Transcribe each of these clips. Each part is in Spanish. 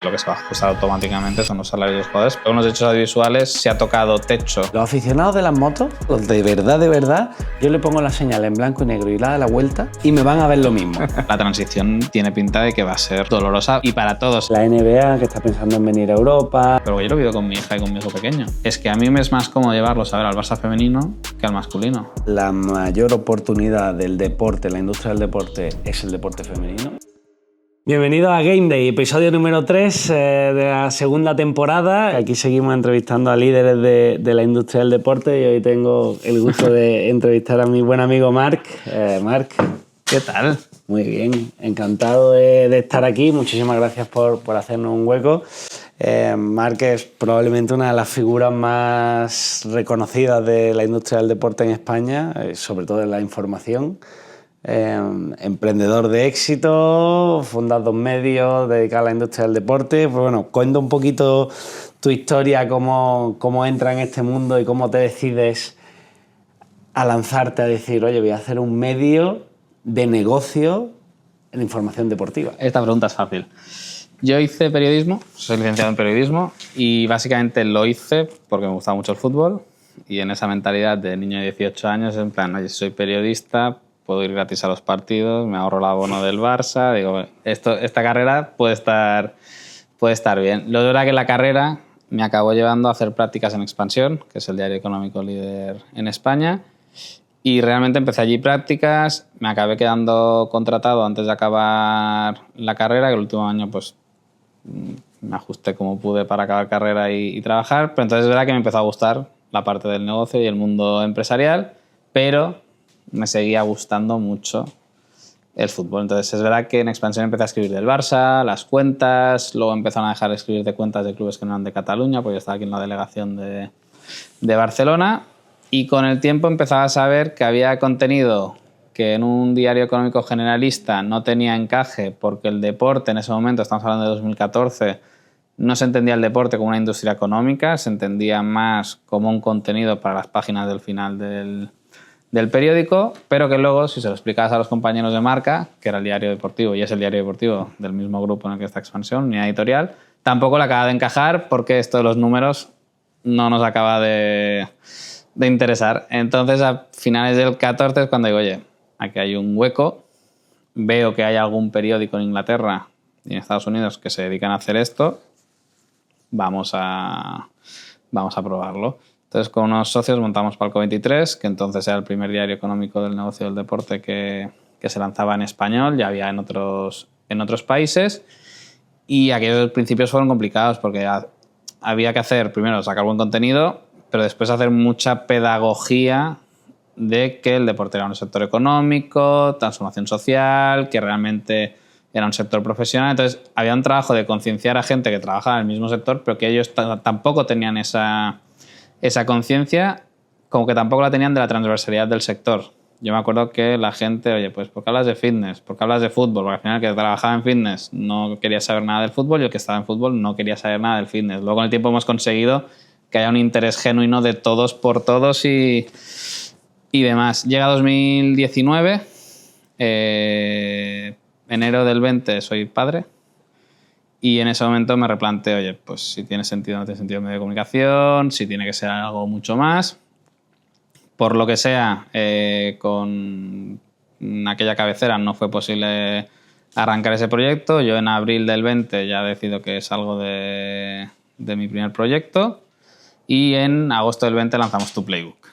Lo que se va a ajustar automáticamente son los salarios de los jugadores. Pero unos hechos audiovisuales se ha tocado techo. Los aficionados de las motos, los de verdad, yo le pongo la señal en blanco y negro y la da la vuelta y me van a ver lo mismo. La transición tiene pinta de que va a ser dolorosa y para todos. La NBA, que está pensando en venir a Europa. Pero yo lo he vivido con mi hija y con mi hijo pequeño. Es que a mí me es más cómodo llevarlos a ver al Barça femenino que al masculino. La mayor oportunidad del deporte, la industria del deporte, es el deporte femenino. Bienvenidos a Game Day, episodio número 3 de la segunda temporada. Aquí seguimos entrevistando a líderes de la industria del deporte y hoy tengo el gusto de entrevistar a mi buen amigo Marc. Marc, ¿qué tal? Muy bien, encantado de estar aquí. Muchísimas gracias por hacernos un hueco. Marc es probablemente una de las figuras más reconocidas de la industria del deporte en España, sobre todo en la información. Emprendedor de éxito, fundas 2 medios dedicados a la industria del deporte. Pues bueno, cuenta un poquito tu historia, cómo entras en este mundo y cómo te decides a lanzarte a decir, oye, voy a hacer un medio de negocio en información deportiva. Esta pregunta es fácil. Yo hice periodismo, soy licenciado en periodismo y básicamente lo hice porque me gustaba mucho el fútbol y en esa mentalidad de niño de 18 años, en plan, oye, soy periodista, puedo ir gratis a los partidos, me ahorro el abono del Barça, digo, esta carrera puede estar bien. Lo de verdad que la carrera me acabó llevando a hacer prácticas en Expansión, que es el diario económico líder en España, y realmente empecé allí prácticas, me acabé quedando contratado antes de acabar la carrera, que el último año pues me ajusté como pude para acabar carrera y trabajar, pero entonces es verdad que me empezó a gustar la parte del negocio y el mundo empresarial, pero me seguía gustando mucho el fútbol. Entonces es verdad que en Expansión empecé a escribir del Barça, las cuentas, luego empezaron a dejar de escribir de cuentas de clubes que no eran de Cataluña, porque yo estaba aquí en la delegación de Barcelona, y con el tiempo empezaba a saber que había contenido que en un diario económico generalista no tenía encaje, porque el deporte en ese momento, estamos hablando de 2014, no se entendía el deporte como una industria económica, se entendía más como un contenido para las páginas del final del periódico, pero que luego, si se lo explicabas a los compañeros de Marca, que era el diario deportivo y es el diario deportivo del mismo grupo en el que está Expansión, ni editorial, tampoco le acaba de encajar porque esto de los números no nos acaba de interesar. Entonces, a finales del 14 es cuando digo, oye, aquí hay un hueco, veo que hay algún periódico en Inglaterra y en Estados Unidos que se dedican a hacer esto, vamos a probarlo. Entonces, con unos socios montamos Palco 23, que entonces era el primer diario económico del negocio del deporte que se lanzaba en español, ya había en otros países, y aquellos principios fueron complicados porque había que hacer, primero, sacar buen contenido, pero después hacer mucha pedagogía de que el deporte era un sector económico, transformación social, que realmente era un sector profesional. Entonces, había un trabajo de concienciar a gente que trabajaba en el mismo sector, pero que ellos tampoco tenían esa conciencia, como que tampoco la tenían de la transversalidad del sector. Yo me acuerdo que la gente, oye, pues ¿por qué hablas de fitness? ¿Por qué hablas de fútbol? Porque al final el que trabajaba en fitness no quería saber nada del fútbol y el que estaba en fútbol no quería saber nada del fitness. Luego con el tiempo hemos conseguido que haya un interés genuino de todos por todos y demás. Llega 2019, enero del 20 soy padre. Y en ese momento me replanteé, oye, pues si tiene sentido o no tiene sentido el medio de comunicación, si tiene que ser algo mucho más. Por lo que sea, con aquella cabecera no fue posible arrancar ese proyecto. Yo en abril del 20 ya decido que es algo de mi primer proyecto y en agosto del 20 lanzamos Tu Playbook.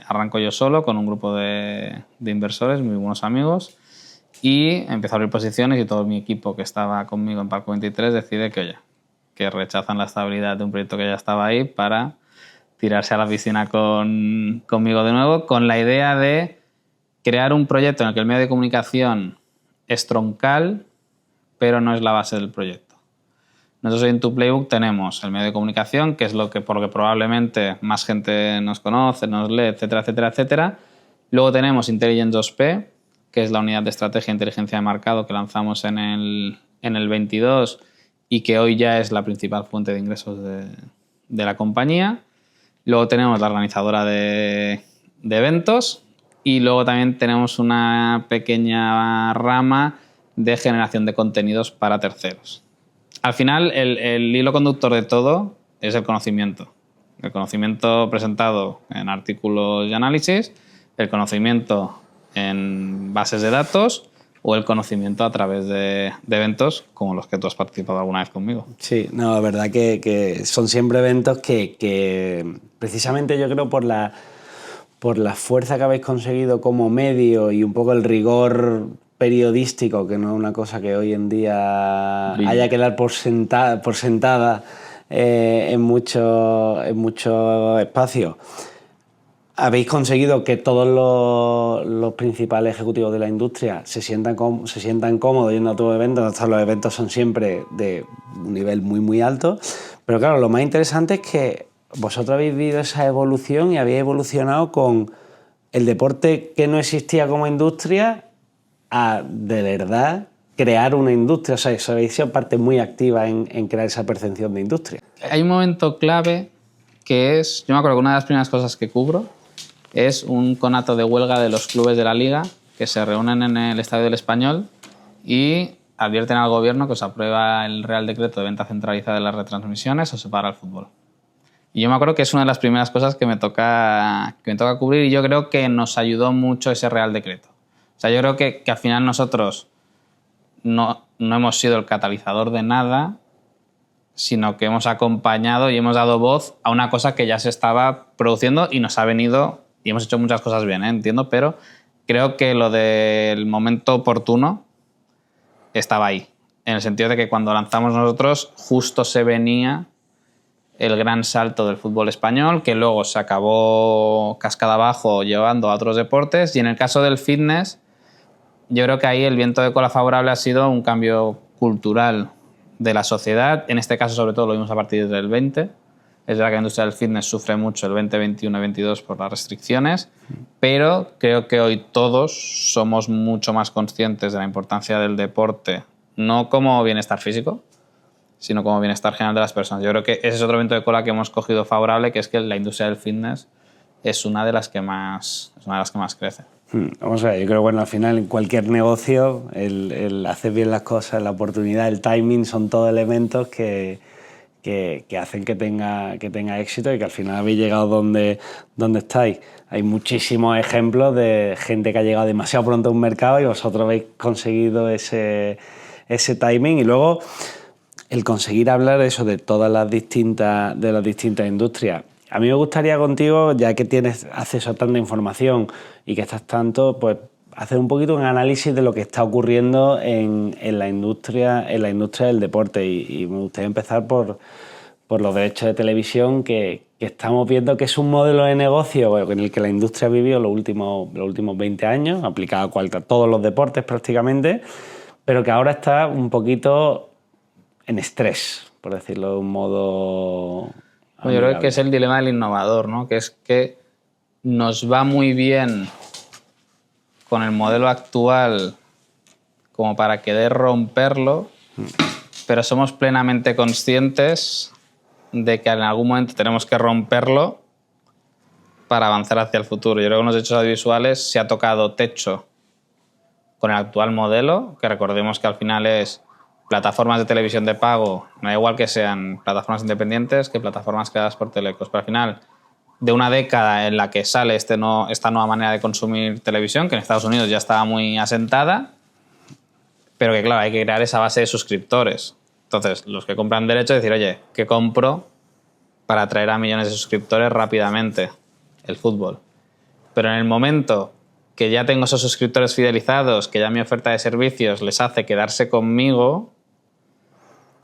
Arranco yo solo con un grupo de inversores, muy buenos amigos, y empiezo a abrir posiciones y todo mi equipo que estaba conmigo en Palco 23 decide que, oye, que rechazan la estabilidad de un proyecto que ya estaba ahí para tirarse a la piscina conmigo de nuevo, con la idea de crear un proyecto en el que el medio de comunicación es troncal, pero no es la base del proyecto. Nosotros en Tu Playbook tenemos el medio de comunicación, que es por lo que probablemente más gente nos conoce, nos lee, etcétera, etcétera, etcétera. Luego tenemos Intelligence 2P, que es la unidad de estrategia e inteligencia de mercado que lanzamos en el 22 y que hoy ya es la principal fuente de ingresos de la compañía. Luego tenemos la organizadora de eventos y luego también tenemos una pequeña rama de generación de contenidos para terceros. Al final, el hilo conductor de todo es el conocimiento. El conocimiento presentado en artículos y análisis, el conocimiento en bases de datos o el conocimiento a través de eventos como los que tú has participado alguna vez conmigo. Sí, no, la verdad que son siempre eventos que precisamente yo creo por la fuerza que habéis conseguido como medio y un poco el rigor periodístico, que no es una cosa que hoy en día haya que dar por sentada en muchos espacios. Habéis conseguido que todos los principales ejecutivos de la industria se sientan cómodos yendo a tus eventos. Los eventos son siempre de un nivel muy, muy alto. Pero claro, lo más interesante es que vosotros habéis vivido esa evolución y habéis evolucionado con el deporte que no existía como industria a, de verdad, crear una industria. O sea, eso habéis sido parte muy activa en crear esa percepción de industria. Hay un momento clave que es, yo me acuerdo que una de las primeras cosas que cubro es un conato de huelga de los clubes de la Liga que se reúnen en el Estadio del Español y advierten al gobierno que se aprueba el Real Decreto de venta centralizada de las retransmisiones o se para el fútbol. Y yo me acuerdo que es una de las primeras cosas que me toca cubrir y yo creo que nos ayudó mucho ese Real Decreto. O sea, yo creo que al final nosotros no hemos sido el catalizador de nada, sino que hemos acompañado y hemos dado voz a una cosa que ya se estaba produciendo y nos ha venido, y hemos hecho muchas cosas bien, entiendo, pero creo que lo del momento oportuno estaba ahí, en el sentido de que cuando lanzamos nosotros justo se venía el gran salto del fútbol español, que luego se acabó cascada abajo llevando a otros deportes, y en el caso del fitness, yo creo que ahí el viento de cola favorable ha sido un cambio cultural de la sociedad. En este caso, sobre todo, lo vimos a partir del 20. Es verdad que la industria del fitness sufre mucho el 20, 21 y 22 por las restricciones, pero creo que hoy todos somos mucho más conscientes de la importancia del deporte, no como bienestar físico, sino como bienestar general de las personas. Yo creo que ese es otro viento de cola que hemos cogido favorable, que es que la industria del fitness es una de las que más crece. Vamos a ver, yo creo que bueno, al final en cualquier negocio el hacer bien las cosas, la oportunidad, el timing son todos elementos que hacen que tenga éxito y que al final habéis llegado donde estáis. Hay muchísimos ejemplos de gente que ha llegado demasiado pronto a un mercado y vosotros habéis conseguido ese timing y luego el conseguir hablar de eso de todas las distintas industrias. A mí me gustaría contigo, ya que tienes acceso a tanta información y que estás tanto, pues hacer un poquito un análisis de lo que está ocurriendo en la industria del deporte y me gustaría empezar por los derechos de televisión que estamos viendo que es un modelo de negocio en el que la industria ha vivido los últimos 20 años, aplicado a todos los deportes prácticamente, pero que ahora está un poquito en estrés, por decirlo de un modo... Yo creo que es el dilema del innovador, ¿no? Que es que nos va muy bien con el modelo actual como para querer romperlo, pero somos plenamente conscientes de que en algún momento tenemos que romperlo para avanzar hacia el futuro. Yo creo que en los hechos audiovisuales se ha tocado techo con el actual modelo, que recordemos que al final es plataformas de televisión de pago, me da igual que sean plataformas independientes que plataformas creadas por telecos, pero al final de una década en la que sale esta nueva manera de consumir televisión, que en Estados Unidos ya estaba muy asentada, pero que claro, hay que crear esa base de suscriptores. Entonces, los que compran derechos, decir, oye, ¿qué compro para atraer a millones de suscriptores rápidamente? El fútbol. Pero en el momento que ya tengo esos suscriptores fidelizados, que ya mi oferta de servicios les hace quedarse conmigo,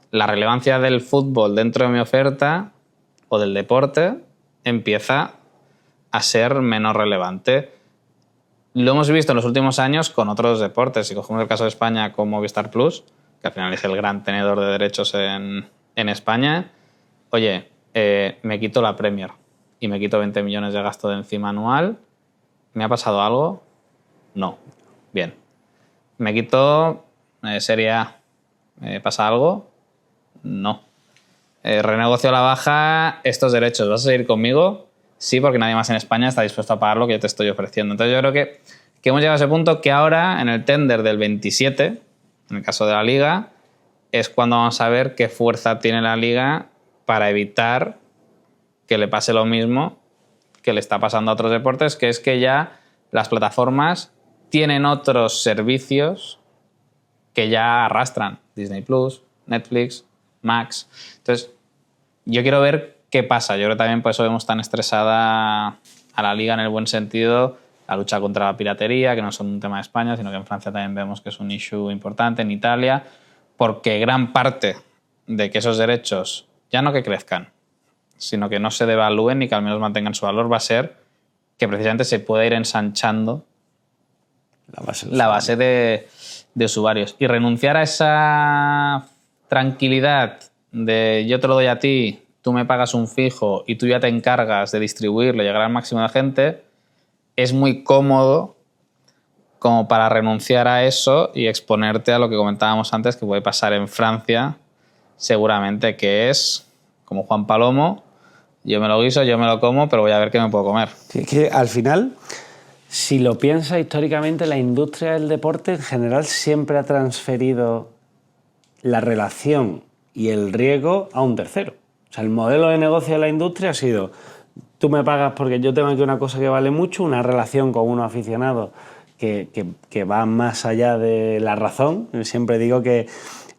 la relevancia del fútbol dentro de mi oferta o del deporte empieza a ser menos relevante. Lo hemos visto en los últimos años con otros deportes. Si cogemos el caso de España con Movistar Plus, que al final es el gran tenedor de derechos en España, oye, me quito la Premier y me quito 20 millones de gasto de encima anual. ¿Me ha pasado algo? No. Bien. ¿Me quito Serie A? ¿Me pasa algo? No. Renegocio a la baja estos derechos. ¿Vas a seguir conmigo? Sí, porque nadie más en España está dispuesto a pagar lo que yo te estoy ofreciendo. Entonces yo creo que hemos llegado a ese punto que ahora, en el tender del 27, en el caso de la Liga, es cuando vamos a ver qué fuerza tiene la Liga para evitar que le pase lo mismo que le está pasando a otros deportes, que es que ya las plataformas tienen otros servicios que ya arrastran. Disney+, Netflix, Max. Entonces, yo quiero ver qué pasa. Yo creo que también por eso vemos tan estresada a la Liga en el buen sentido, la lucha contra la piratería, que no es un tema de España, sino que en Francia también vemos que es un issue importante, en Italia, porque gran parte de que esos derechos, ya no que crezcan, sino que no se devalúen ni que al menos mantengan su valor, va a ser que precisamente se pueda ir ensanchando la base de usuarios. Y renunciar a esa tranquilidad de yo te lo doy a ti, tú me pagas un fijo y tú ya te encargas de distribuirlo y llegar al máximo de gente, es muy cómodo como para renunciar a eso y exponerte a lo que comentábamos antes que puede pasar en Francia, seguramente, que es como Juan Palomo, yo me lo guiso, yo me lo como, pero voy a ver qué me puedo comer. Sí, es que al final, si lo piensas históricamente, la industria del deporte en general siempre ha transferido la relación y el riesgo a un tercero. O sea, el modelo de negocio de la industria ha sido: tú me pagas porque yo tengo aquí una cosa que vale mucho, una relación con unos aficionados que va más allá de la razón. Siempre digo que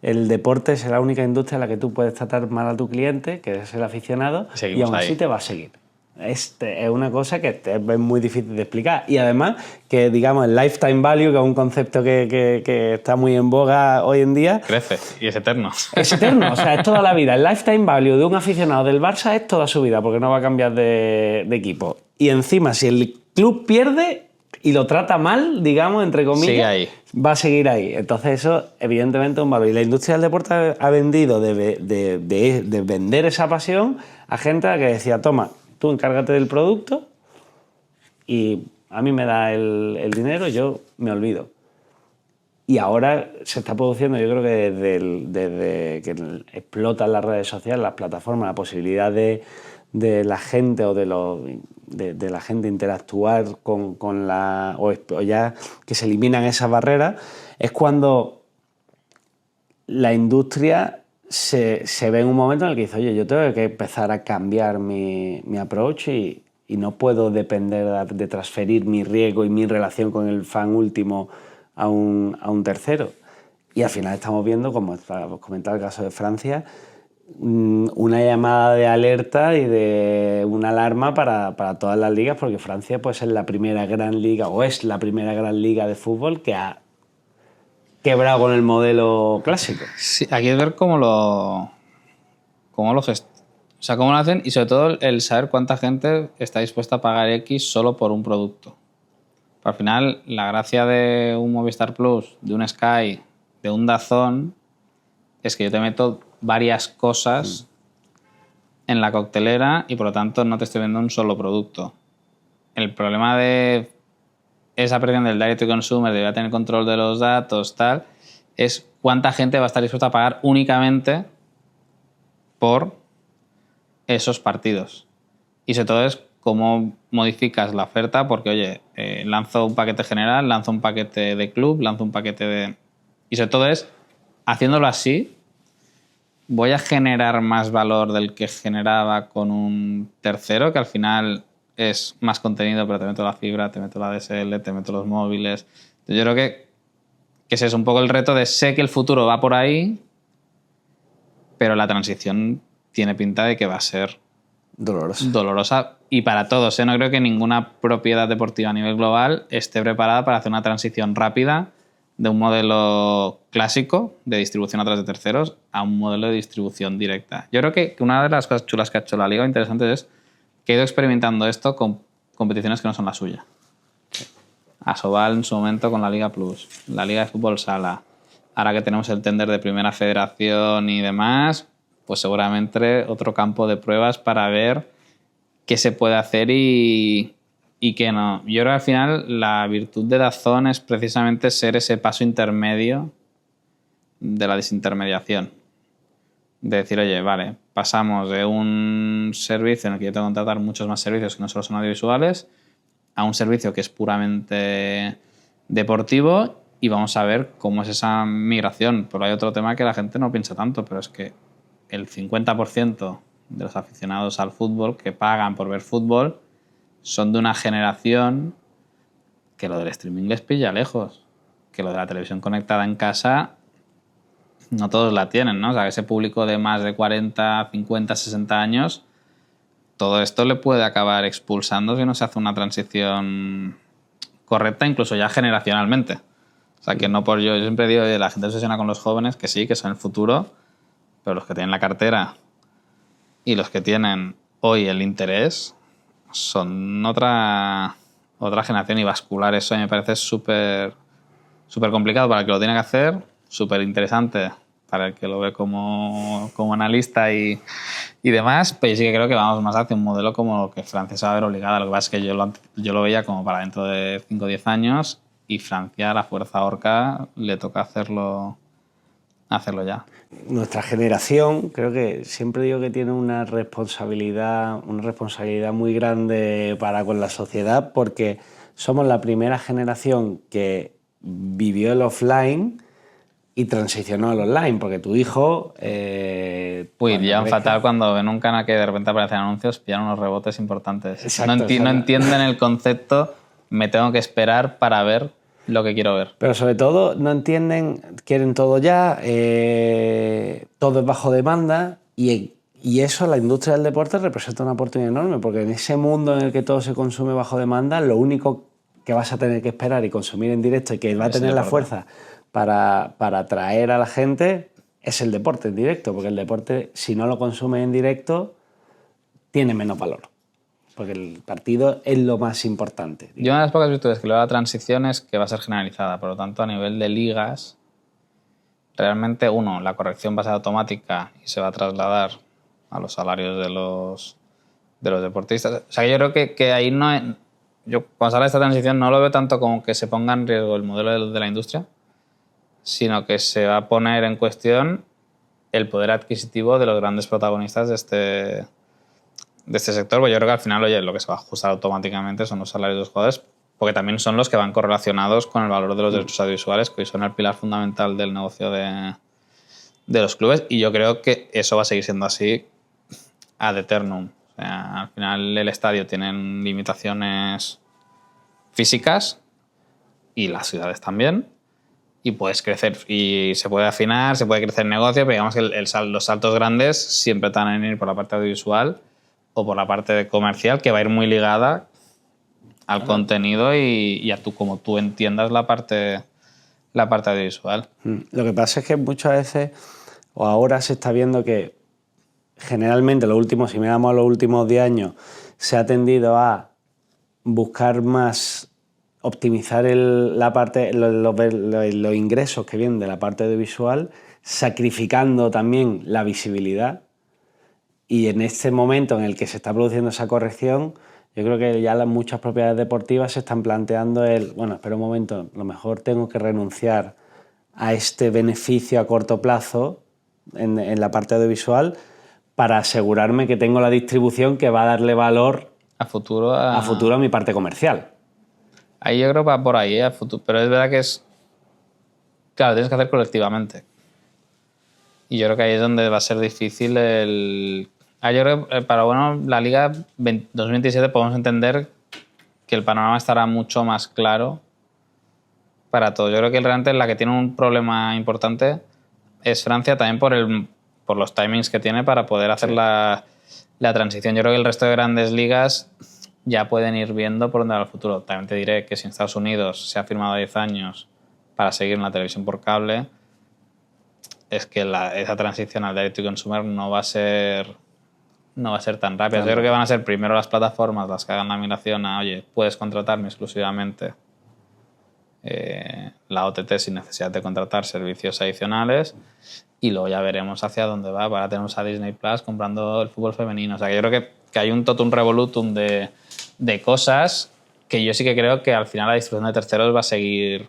el deporte es la única industria en la que tú puedes tratar mal a tu cliente, que es el aficionado, y aún así te va a seguir. Es una cosa que es muy difícil de explicar. Y además, que digamos, el lifetime value, que es un concepto que está muy en boga hoy en día. Crece y es eterno. Es eterno, o sea, es toda la vida. El lifetime value de un aficionado del Barça es toda su vida, porque no va a cambiar de equipo. Y encima, si el club pierde y lo trata mal, digamos, entre comillas, sigue ahí. Va a seguir ahí. Entonces eso, evidentemente, es un valor. Y la industria del deporte ha vendido de vender esa pasión a gente a que decía: toma, tú encárgate del producto y a mí me da el dinero, yo me olvido. Y ahora se está produciendo, yo creo que desde que explotan las redes sociales, las plataformas, la posibilidad de la gente o de la gente interactuar con la... o ya que se eliminan esas barreras, es cuando la industria se ve en un momento en el que dice: oye, yo tengo que empezar a cambiar mi approach y no puedo depender de transferir mi riesgo y mi relación con el fan último a un tercero. Y al final estamos viendo, como os comentaba el caso de Francia, una llamada de alerta y de una alarma para todas las ligas, porque Francia pues, es la primera gran liga, o es la primera gran liga de fútbol que ha quebrado con el modelo clásico. Sí, aquí es ver cómo lo hacen, y sobre todo el saber cuánta gente está dispuesta a pagar X solo por un producto. Al final, la gracia de un Movistar Plus, de un Sky, de un DAZN, es que yo te meto varias cosas en la coctelera y por lo tanto no te estoy vendiendo un solo producto. El problema de esa presión del direct to consumer, de voy a tener control de los datos, tal, es cuánta gente va a estar dispuesta a pagar únicamente por esos partidos. Y sobre todo es cómo modificas la oferta, porque oye, lanzo un paquete general, lanzo un paquete de club, lanzo un paquete de... Y sobre todo es, haciéndolo así, voy a generar más valor del que generaba con un tercero, que al final es más contenido, pero te meto la fibra, te meto la DSL, te meto los móviles. Entonces yo creo que ese es un poco el reto de sé que el futuro va por ahí, pero la transición tiene pinta de que va a ser dolorosa y para todos, ¿eh? No creo que ninguna propiedad deportiva a nivel global esté preparada para hacer una transición rápida de un modelo clásico de distribución a través de terceros a un modelo de distribución directa. Yo creo que una de las cosas chulas que ha hecho la Liga, interesante, es que ha ido experimentando esto con competiciones que no son la suya. Asobal en su momento con la Liga Plus, la Liga de Fútbol Sala. Ahora que tenemos el tender de Primera Federación y demás, pues seguramente otro campo de pruebas para ver qué se puede hacer y qué no. Yo creo que al final la virtud de DAZN es precisamente ser ese paso intermedio de la desintermediación. De decir, oye, vale, pasamos de un servicio en el que yo tengo que contratar muchos más servicios que no solo son audiovisuales a un servicio que es puramente deportivo y vamos a ver cómo es esa migración. Pero hay otro tema que la gente no piensa tanto, pero es que el 50% de los aficionados al fútbol que pagan por ver fútbol son de una generación que lo del streaming les pilla lejos, que lo de la televisión conectada en casa no todos la tienen, ¿no? O sea, ese público de más de 40, 50, 60 años, todo esto le puede acabar expulsando si no se hace una transición correcta, incluso ya generacionalmente. O sea, que no por yo siempre digo, la gente se obsesiona con los jóvenes, que sí, que son el futuro, pero los que tienen la cartera y los que tienen hoy el interés son otra generación, y bascular eso me parece súper complicado para el que lo tiene que hacer, súper interesante para el que lo ve como analista y demás, pero yo sí que creo que vamos más hacia un modelo como lo que Francia se va a ver obligada. Lo que pasa es que yo lo veía como para dentro de 5 o 10 años, y Francia, a la fuerza orca, le toca hacerlo ya. Nuestra generación, creo que siempre digo que tiene una responsabilidad muy grande para con la sociedad, porque somos la primera generación que vivió el offline y transicionó al online, porque tu hijo... ya fatal cuando ven un canal que de repente aparecen anuncios, pillan unos rebotes importantes. Exacto, no entienden el concepto, me tengo que esperar para ver lo que quiero ver. Pero sobre todo no entienden, quieren todo ya, todo es bajo demanda, y eso, la industria del deporte representa una oportunidad enorme, porque en ese mundo en el que todo se consume bajo demanda, lo único que vas a tener que esperar y consumir en directo, y que va a tener la fuerza para atraer a la gente, es el deporte en directo, porque el deporte, si no lo consumes en directo, tiene menos valor, porque el partido es lo más importante. Yo, una de las pocas virtudes que le veo a la transición es que va a ser generalizada, por lo tanto, a nivel de ligas, realmente, la corrección va a ser automática y se va a trasladar a los salarios de los deportistas. O sea, yo creo que ahí no... Yo, cuando se habla de esta transición, no lo veo tanto como que se ponga en riesgo el modelo de la industria, sino que se va a poner en cuestión el poder adquisitivo de los grandes protagonistas de este sector. Pues yo creo que al final, lo que se va a ajustar automáticamente son los salarios de los jugadores, porque también son los que van correlacionados con el valor de los derechos audiovisuales, que hoy son el pilar fundamental del negocio de los clubes, y yo creo que eso va a seguir siendo así ad eternum. O sea, al final el estadio tiene limitaciones físicas, y las ciudades también, y puedes crecer y se puede afinar, se puede crecer el negocio, pero digamos que los saltos grandes siempre te van a ir por la parte audiovisual o por la parte comercial, que va a ir muy ligada al contenido y a como tú entiendas la parte audiovisual. Lo que pasa es que muchas veces, o ahora se está viendo que generalmente si miramos a los últimos 10 años, se ha tendido a buscar más optimizar los ingresos que vienen de la parte audiovisual, sacrificando también la visibilidad. Y en este momento en el que se está produciendo esa corrección, yo creo que ya muchas propiedades deportivas se están planteando espera un momento, a lo mejor tengo que renunciar a este beneficio a corto plazo en la parte audiovisual para asegurarme que tengo la distribución que va a darle valor a futuro a mi parte comercial. Ahí yo creo que va por ahí, a futuro. Pero es verdad que claro, tienes que hacer colectivamente. Y yo creo que ahí es donde va a ser difícil yo creo que para la Liga 2027 podemos entender que el panorama estará mucho más claro para todos. Yo creo que realmente la que tiene un problema importante es Francia, también por los timings que tiene para poder hacer la transición. Yo creo que el resto de grandes ligas ya pueden ir viendo por dónde va el futuro. También te diré que si en Estados Unidos se ha firmado 10 años para seguir en la televisión por cable, es que esa transición al direct to consumer no va a ser tan rápida. Yo creo que van a ser primero las plataformas las que hagan la migración a, puedes contratarme exclusivamente la OTT sin necesidad de contratar servicios adicionales, y luego ya veremos hacia dónde va. Ahora tenemos a Disney Plus comprando el fútbol femenino. O sea, que yo creo que hay un totum revolutum de cosas que yo sí que creo que al final la distribución de terceros va a seguir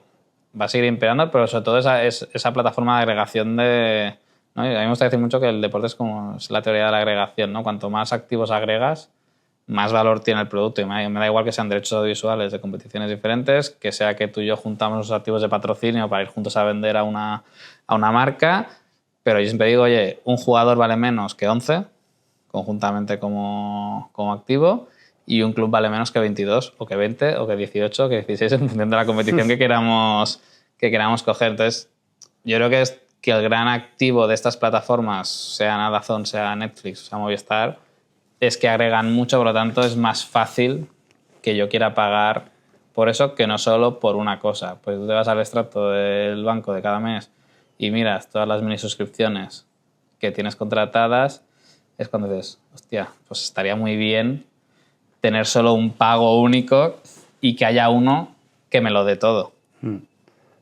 imperando, pero sobre todo esa plataforma de agregación de... ¿no? A mí me gusta decir mucho que el deporte es la teoría de la agregación, ¿no? Cuanto más activos agregas, más valor tiene el producto. Y me da igual que sean derechos audiovisuales de competiciones diferentes, que sea que tú y yo juntamos los activos de patrocinio para ir juntos a vender a una marca, pero yo siempre digo, oye, un jugador vale menos que 11, conjuntamente como activo, y un club vale menos que 22, o que 20, o que 18, o que 16, en función de la competición que queramos coger. Entonces, yo creo que el gran activo de estas plataformas, sea DAZN, sea Netflix, sea Movistar, es que agregan mucho, por lo tanto es más fácil que yo quiera pagar por eso que no solo por una cosa. Pues tú te vas al extracto del banco de cada mes y miras todas las mini suscripciones que tienes contratadas, es cuando dices, hostia, pues estaría muy bien tener solo un pago único y que haya uno que me lo dé todo. O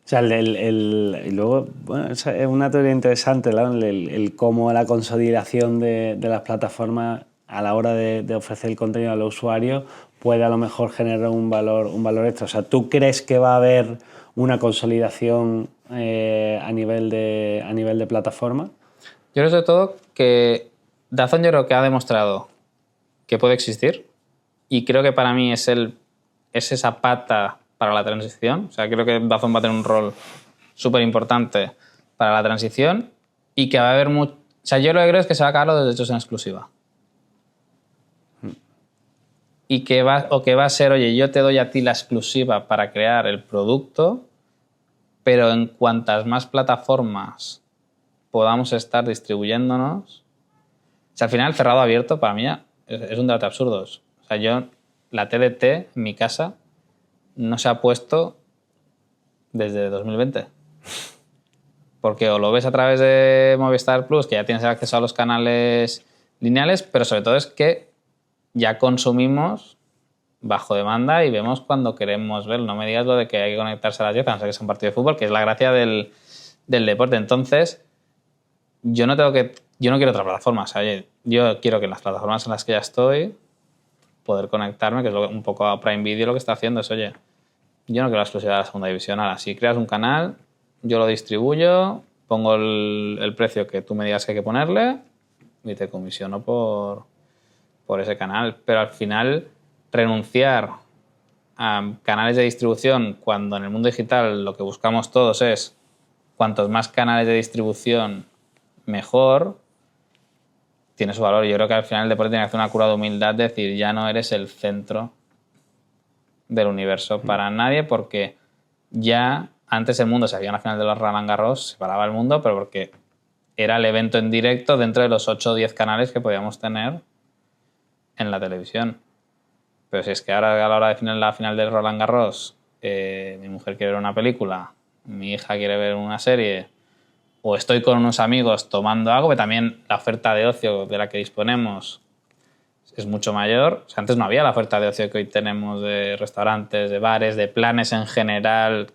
sea, y luego, bueno, es una teoría interesante, ¿no? El cómo la consolidación de las plataformas a la hora de ofrecer el contenido a los usuarios puede a lo mejor generar un valor extra. O sea, ¿tú crees que va a haber una consolidación a nivel de plataforma? Yo creo sobre todo que DAZN yo creo que ha demostrado que puede existir y creo que para mí es esa pata para la transición. O sea, creo que DAZN va a tener un rol súper importante para la transición y que va a haber mucho... O sea, yo lo que creo es que se va a acabar los derechos en exclusiva. Y que va a ser, oye, yo te doy a ti la exclusiva para crear el producto, pero en cuantas más plataformas podamos estar distribuyéndonos... O sea, al final, cerrado o abierto, para mí es un debate absurdo. O sea, la TDT en mi casa no se ha puesto desde 2020. Porque o lo ves a través de Movistar Plus, que ya tienes acceso a los canales lineales, pero sobre todo es que ya consumimos bajo demanda y vemos cuando queremos ver. No me digas lo de que hay que conectarse a las 10, a no ser que sea un partido de fútbol, que es la gracia del deporte. Entonces, yo no quiero otra plataforma. O sea, oye, yo quiero que en las plataformas en las que ya estoy poder conectarme, que es un poco a Prime Video lo que está haciendo, es, oye, yo no quiero la exclusividad de la segunda división. Ahora, si creas un canal, yo lo distribuyo, pongo el precio que tú me digas que hay que ponerle y te comisiono por ese canal. Pero al final, renunciar a canales de distribución cuando en el mundo digital lo que buscamos todos es cuantos más canales de distribución mejor, tiene su valor. Yo creo que al final el deporte tiene que hacer una cura de humildad, de decir, ya no eres el centro del universo para nadie, porque ya antes el mundo se hacía en la final de los Roland Garros, se paraba el mundo, pero porque era el evento en directo dentro de los 8 o 10 canales que podíamos tener en la televisión. Pero si es que ahora a la hora de la final del Roland Garros, mi mujer quiere ver una película, mi hija quiere ver una serie, o estoy con unos amigos tomando algo, que también la oferta de ocio de la que disponemos es mucho mayor. O sea, antes no había la oferta de ocio que hoy tenemos de restaurantes, de bares, de planes en general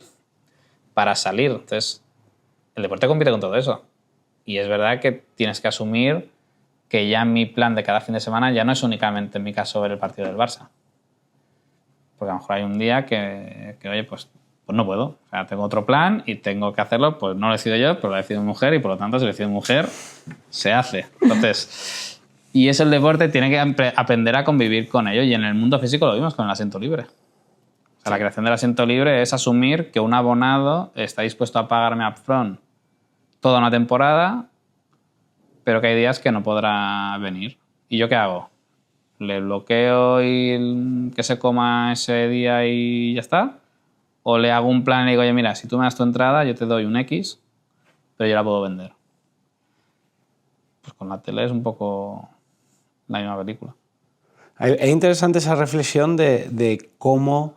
para salir. Entonces, el deporte compite con todo eso. Y es verdad que tienes que asumir que ya mi plan de cada fin de semana ya no es únicamente, en mi caso, ver el partido del Barça. Porque a lo mejor hay un día que oye, pues no puedo. O sea, tengo otro plan y tengo que hacerlo, pues no lo decido yo, pero lo decide mi mujer y por lo tanto, si lo decide mi mujer, se hace. Entonces, y es el deporte, tiene que aprender a convivir con ello. Y en el mundo físico lo vimos con el asiento libre. O sea, la creación del asiento libre es asumir que un abonado está dispuesto a pagarme upfront toda una temporada, pero que hay días que no podrá venir. ¿Y yo qué hago? ¿Le bloqueo y que se coma ese día y ya está? ¿O le hago un plan y le digo, oye, mira, si tú me das tu entrada, yo te doy un X, pero yo la puedo vender? Pues con la tele es un poco la misma película. Es interesante esa reflexión de cómo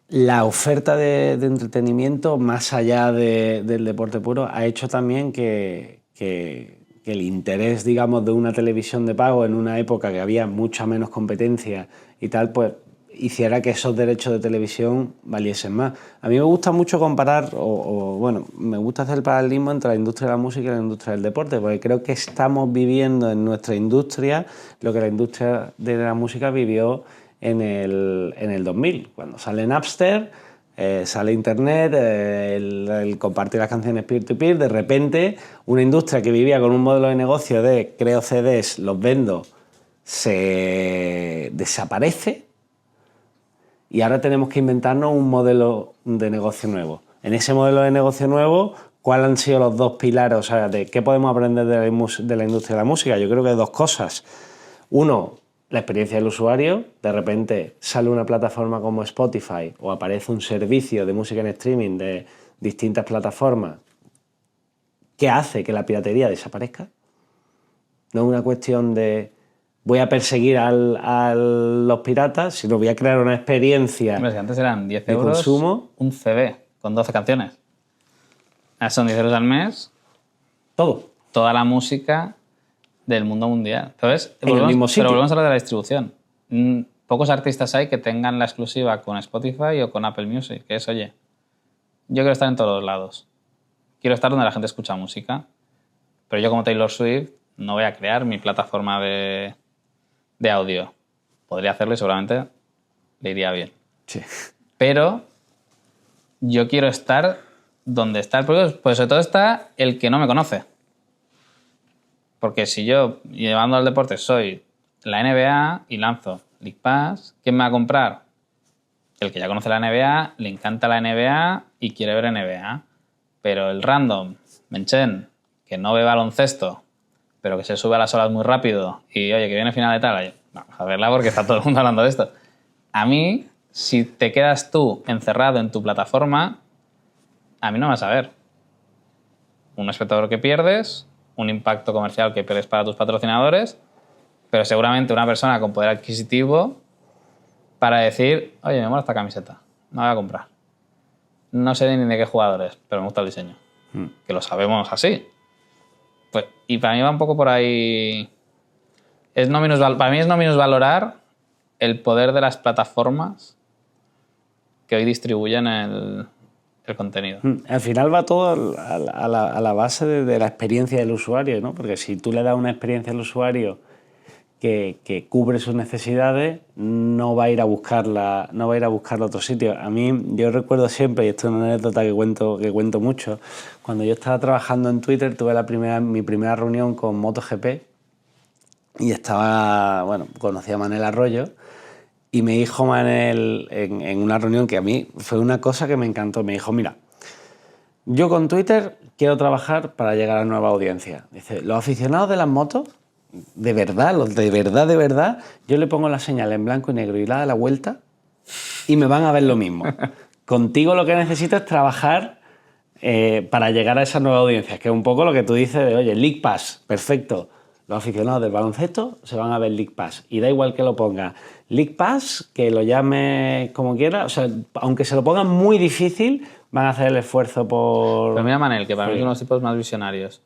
la oferta de entretenimiento, más allá del deporte puro, ha hecho también que el interés, digamos, de una televisión de pago en una época que había mucha menos competencia y tal, pues hiciera que esos derechos de televisión valiesen más. A mí me gusta mucho comparar, bueno, me gusta hacer el paralelismo entre la industria de la música y la industria del deporte, porque creo que estamos viviendo en nuestra industria lo que la industria de la música vivió en el 2000, cuando sale Napster, sale Internet, el compartir las canciones peer-to-peer, de repente una industria que vivía con un modelo de negocio de creo CDs, los vendo, se desaparece y ahora tenemos que inventarnos un modelo de negocio nuevo. En ese modelo de negocio nuevo, ¿cuáles han sido los dos pilares? O sea, ¿de qué podemos aprender de la industria de la música? Yo creo que hay dos cosas. Uno, la experiencia del usuario. De repente sale una plataforma como Spotify o aparece un servicio de música en streaming de distintas plataformas que hace que la piratería desaparezca. No es una cuestión de voy a perseguir a los piratas, sino voy a crear una experiencia. Hombre, si antes eran 10 de euros consumo. un CD con 12 canciones. Ahora son 10 euros al mes. Todo. Toda la música del mundo mundial. Entonces, En el mismo sitio. Pero volvemos a lo de la distribución. Pocos artistas hay que tengan la exclusiva con Spotify o con Apple Music, que es, oye, yo quiero estar en todos los lados. Quiero estar donde la gente escucha música. Pero yo como Taylor Swift no voy a crear mi plataforma de audio. Podría hacerlo y seguramente le iría bien. Sí. Pero yo quiero estar donde está el público, pues sobre todo está el que no me conoce. Porque si yo, llevando al deporte, soy la NBA y lanzo League Pass, ¿quién me va a comprar? El que ya conoce la NBA, le encanta la NBA y quiere ver NBA. Pero el random, Menchen, que no ve baloncesto, pero que se sube a las olas muy rápido y, oye, que viene final de tal, oye, vamos a verla porque está todo el mundo hablando de esto. A mí, si te quedas tú encerrado en tu plataforma, a mí no me vas a ver. Un espectador que pierdes, un impacto comercial que pierdes para tus patrocinadores, pero seguramente una persona con poder adquisitivo para decir, oye, me mola esta camiseta, me la voy a comprar. No sé ni de qué jugadores, pero me gusta el diseño. Que lo sabemos así. Pues, y para mí va un poco por ahí. Para mí es no minusvalorar el poder de las plataformas que hoy distribuyen el contenido. Al final va todo a la base de la experiencia del usuario, ¿no? Porque si tú le das una experiencia al usuario que cubre sus necesidades, no va a ir a buscarla, no va a ir a buscarla a otro sitio. A mí, yo recuerdo siempre, y esto es una anécdota que cuento mucho, cuando yo estaba trabajando en Twitter tuve mi primera reunión con MotoGP y conocí a Manel Arroyo y me dijo Manel en una reunión que a mí fue una cosa que me encantó. Me dijo, mira, yo con Twitter quiero trabajar para llegar a nueva audiencia. Dice, los aficionados de las motos, de verdad, de verdad, yo le pongo la señal en blanco y negro y la da la vuelta y me van a ver lo mismo. Contigo lo que necesito es trabajar para llegar a esa nueva audiencia, que es un poco lo que tú dices de, oye, League Pass, perfecto. Los aficionados del baloncesto se van a ver League Pass y da igual que lo ponga League Pass, que lo llame como quiera, o sea, aunque se lo pongan muy difícil, van a hacer el esfuerzo por... Pero mira Manel, que para mí es uno de los tipos más visionarios.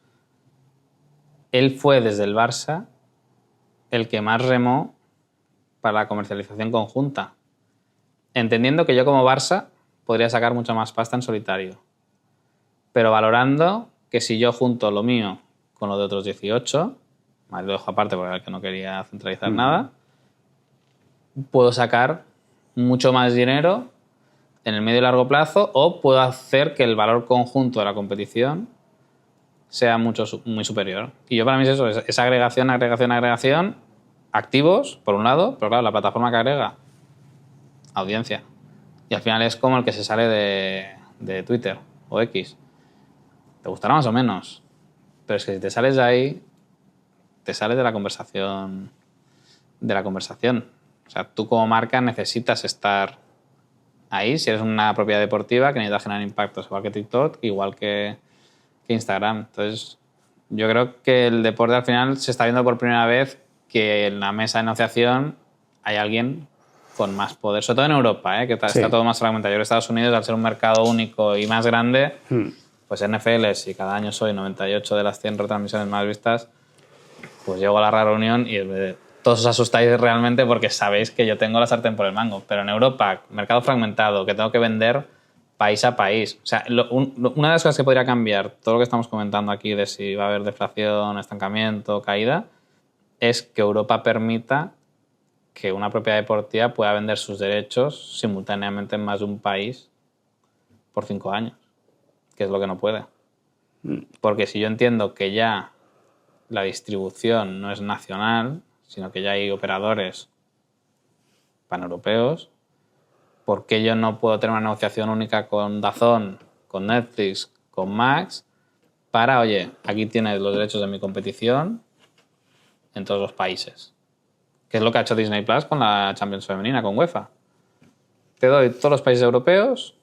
Él fue desde el Barça el que más remó para la comercialización conjunta, entendiendo que yo como Barça podría sacar mucho más pasta en solitario, pero valorando que si yo junto lo mío con lo de otros 18, lo dejo aparte porque era el que no quería centralizar nada, puedo sacar mucho más dinero en el medio y largo plazo o puedo hacer que el valor conjunto de la competición sea muy superior. Y yo para mí es eso, es agregación, activos, por un lado, pero claro, la plataforma que agrega, audiencia. Y al final es como el que se sale de Twitter o X. Te gustará más o menos, pero es que si te sales de ahí, te sales de la conversación. O sea, tú como marca necesitas estar ahí. Si eres una propiedad deportiva que necesita generar impactos, igual que TikTok, igual que Instagram. Entonces, yo creo que el deporte al final se está viendo por primera vez que en la mesa de negociación hay alguien con más poder, sobre todo en Europa, que está todo más fragmentado. Yo creo que Estados Unidos, al ser un mercado único y más grande, pues NFL, si cada año soy 98 de las 100 retransmisiones más vistas, pues llego a la reunión y todos os asustáis realmente porque sabéis que yo tengo la sartén por el mango. Pero en Europa, mercado fragmentado, que tengo que vender país a país. O sea, una de las cosas que podría cambiar todo lo que estamos comentando aquí de si va a haber deflación, estancamiento, caída, es que Europa permita que una propiedad deportiva pueda vender sus derechos simultáneamente en más de un país por 5 años, que es lo que no puede. Porque si yo entiendo que ya la distribución no es nacional, sino que ya hay operadores paneuropeos, ¿por qué yo no puedo tener una negociación única con DAZN, con Netflix, con Max, para, oye, aquí tienes los derechos de mi competición en todos los países? Que es lo que ha hecho Disney Plus con la Champions femenina, con UEFA. Te doy todos los países europeos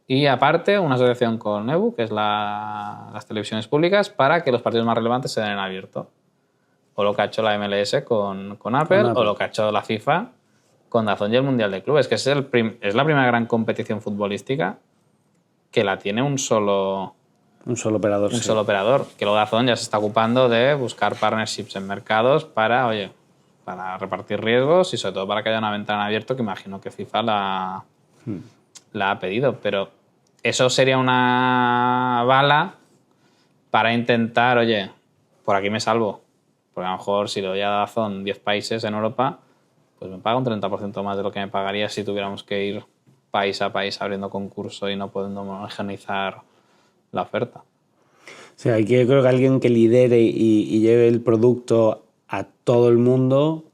y aparte una asociación con EBU, que es las televisiones públicas, para que los partidos más relevantes se den en abierto. O lo que ha hecho la MLS con Apple, o lo que ha hecho la FIFA con DAZN y el Mundial de Clubes, que es la primera gran competición futbolística que la tiene un solo operador. Solo operador. Que luego DAZN ya se está ocupando de buscar partnerships en mercados para repartir riesgos y sobre todo para que haya una ventana abierta, que imagino que FIFA la ha pedido. Pero eso sería una bala para intentar, oye, por aquí me salvo. Porque a lo mejor si lo doy a DAZN 10 países en Europa, pues me paga un 30% más de lo que me pagaría si tuviéramos que ir país a país abriendo concurso y no pudiendo homogeneizar la oferta. O sea, yo creo que alguien que lidere y lleve el producto a todo el mundo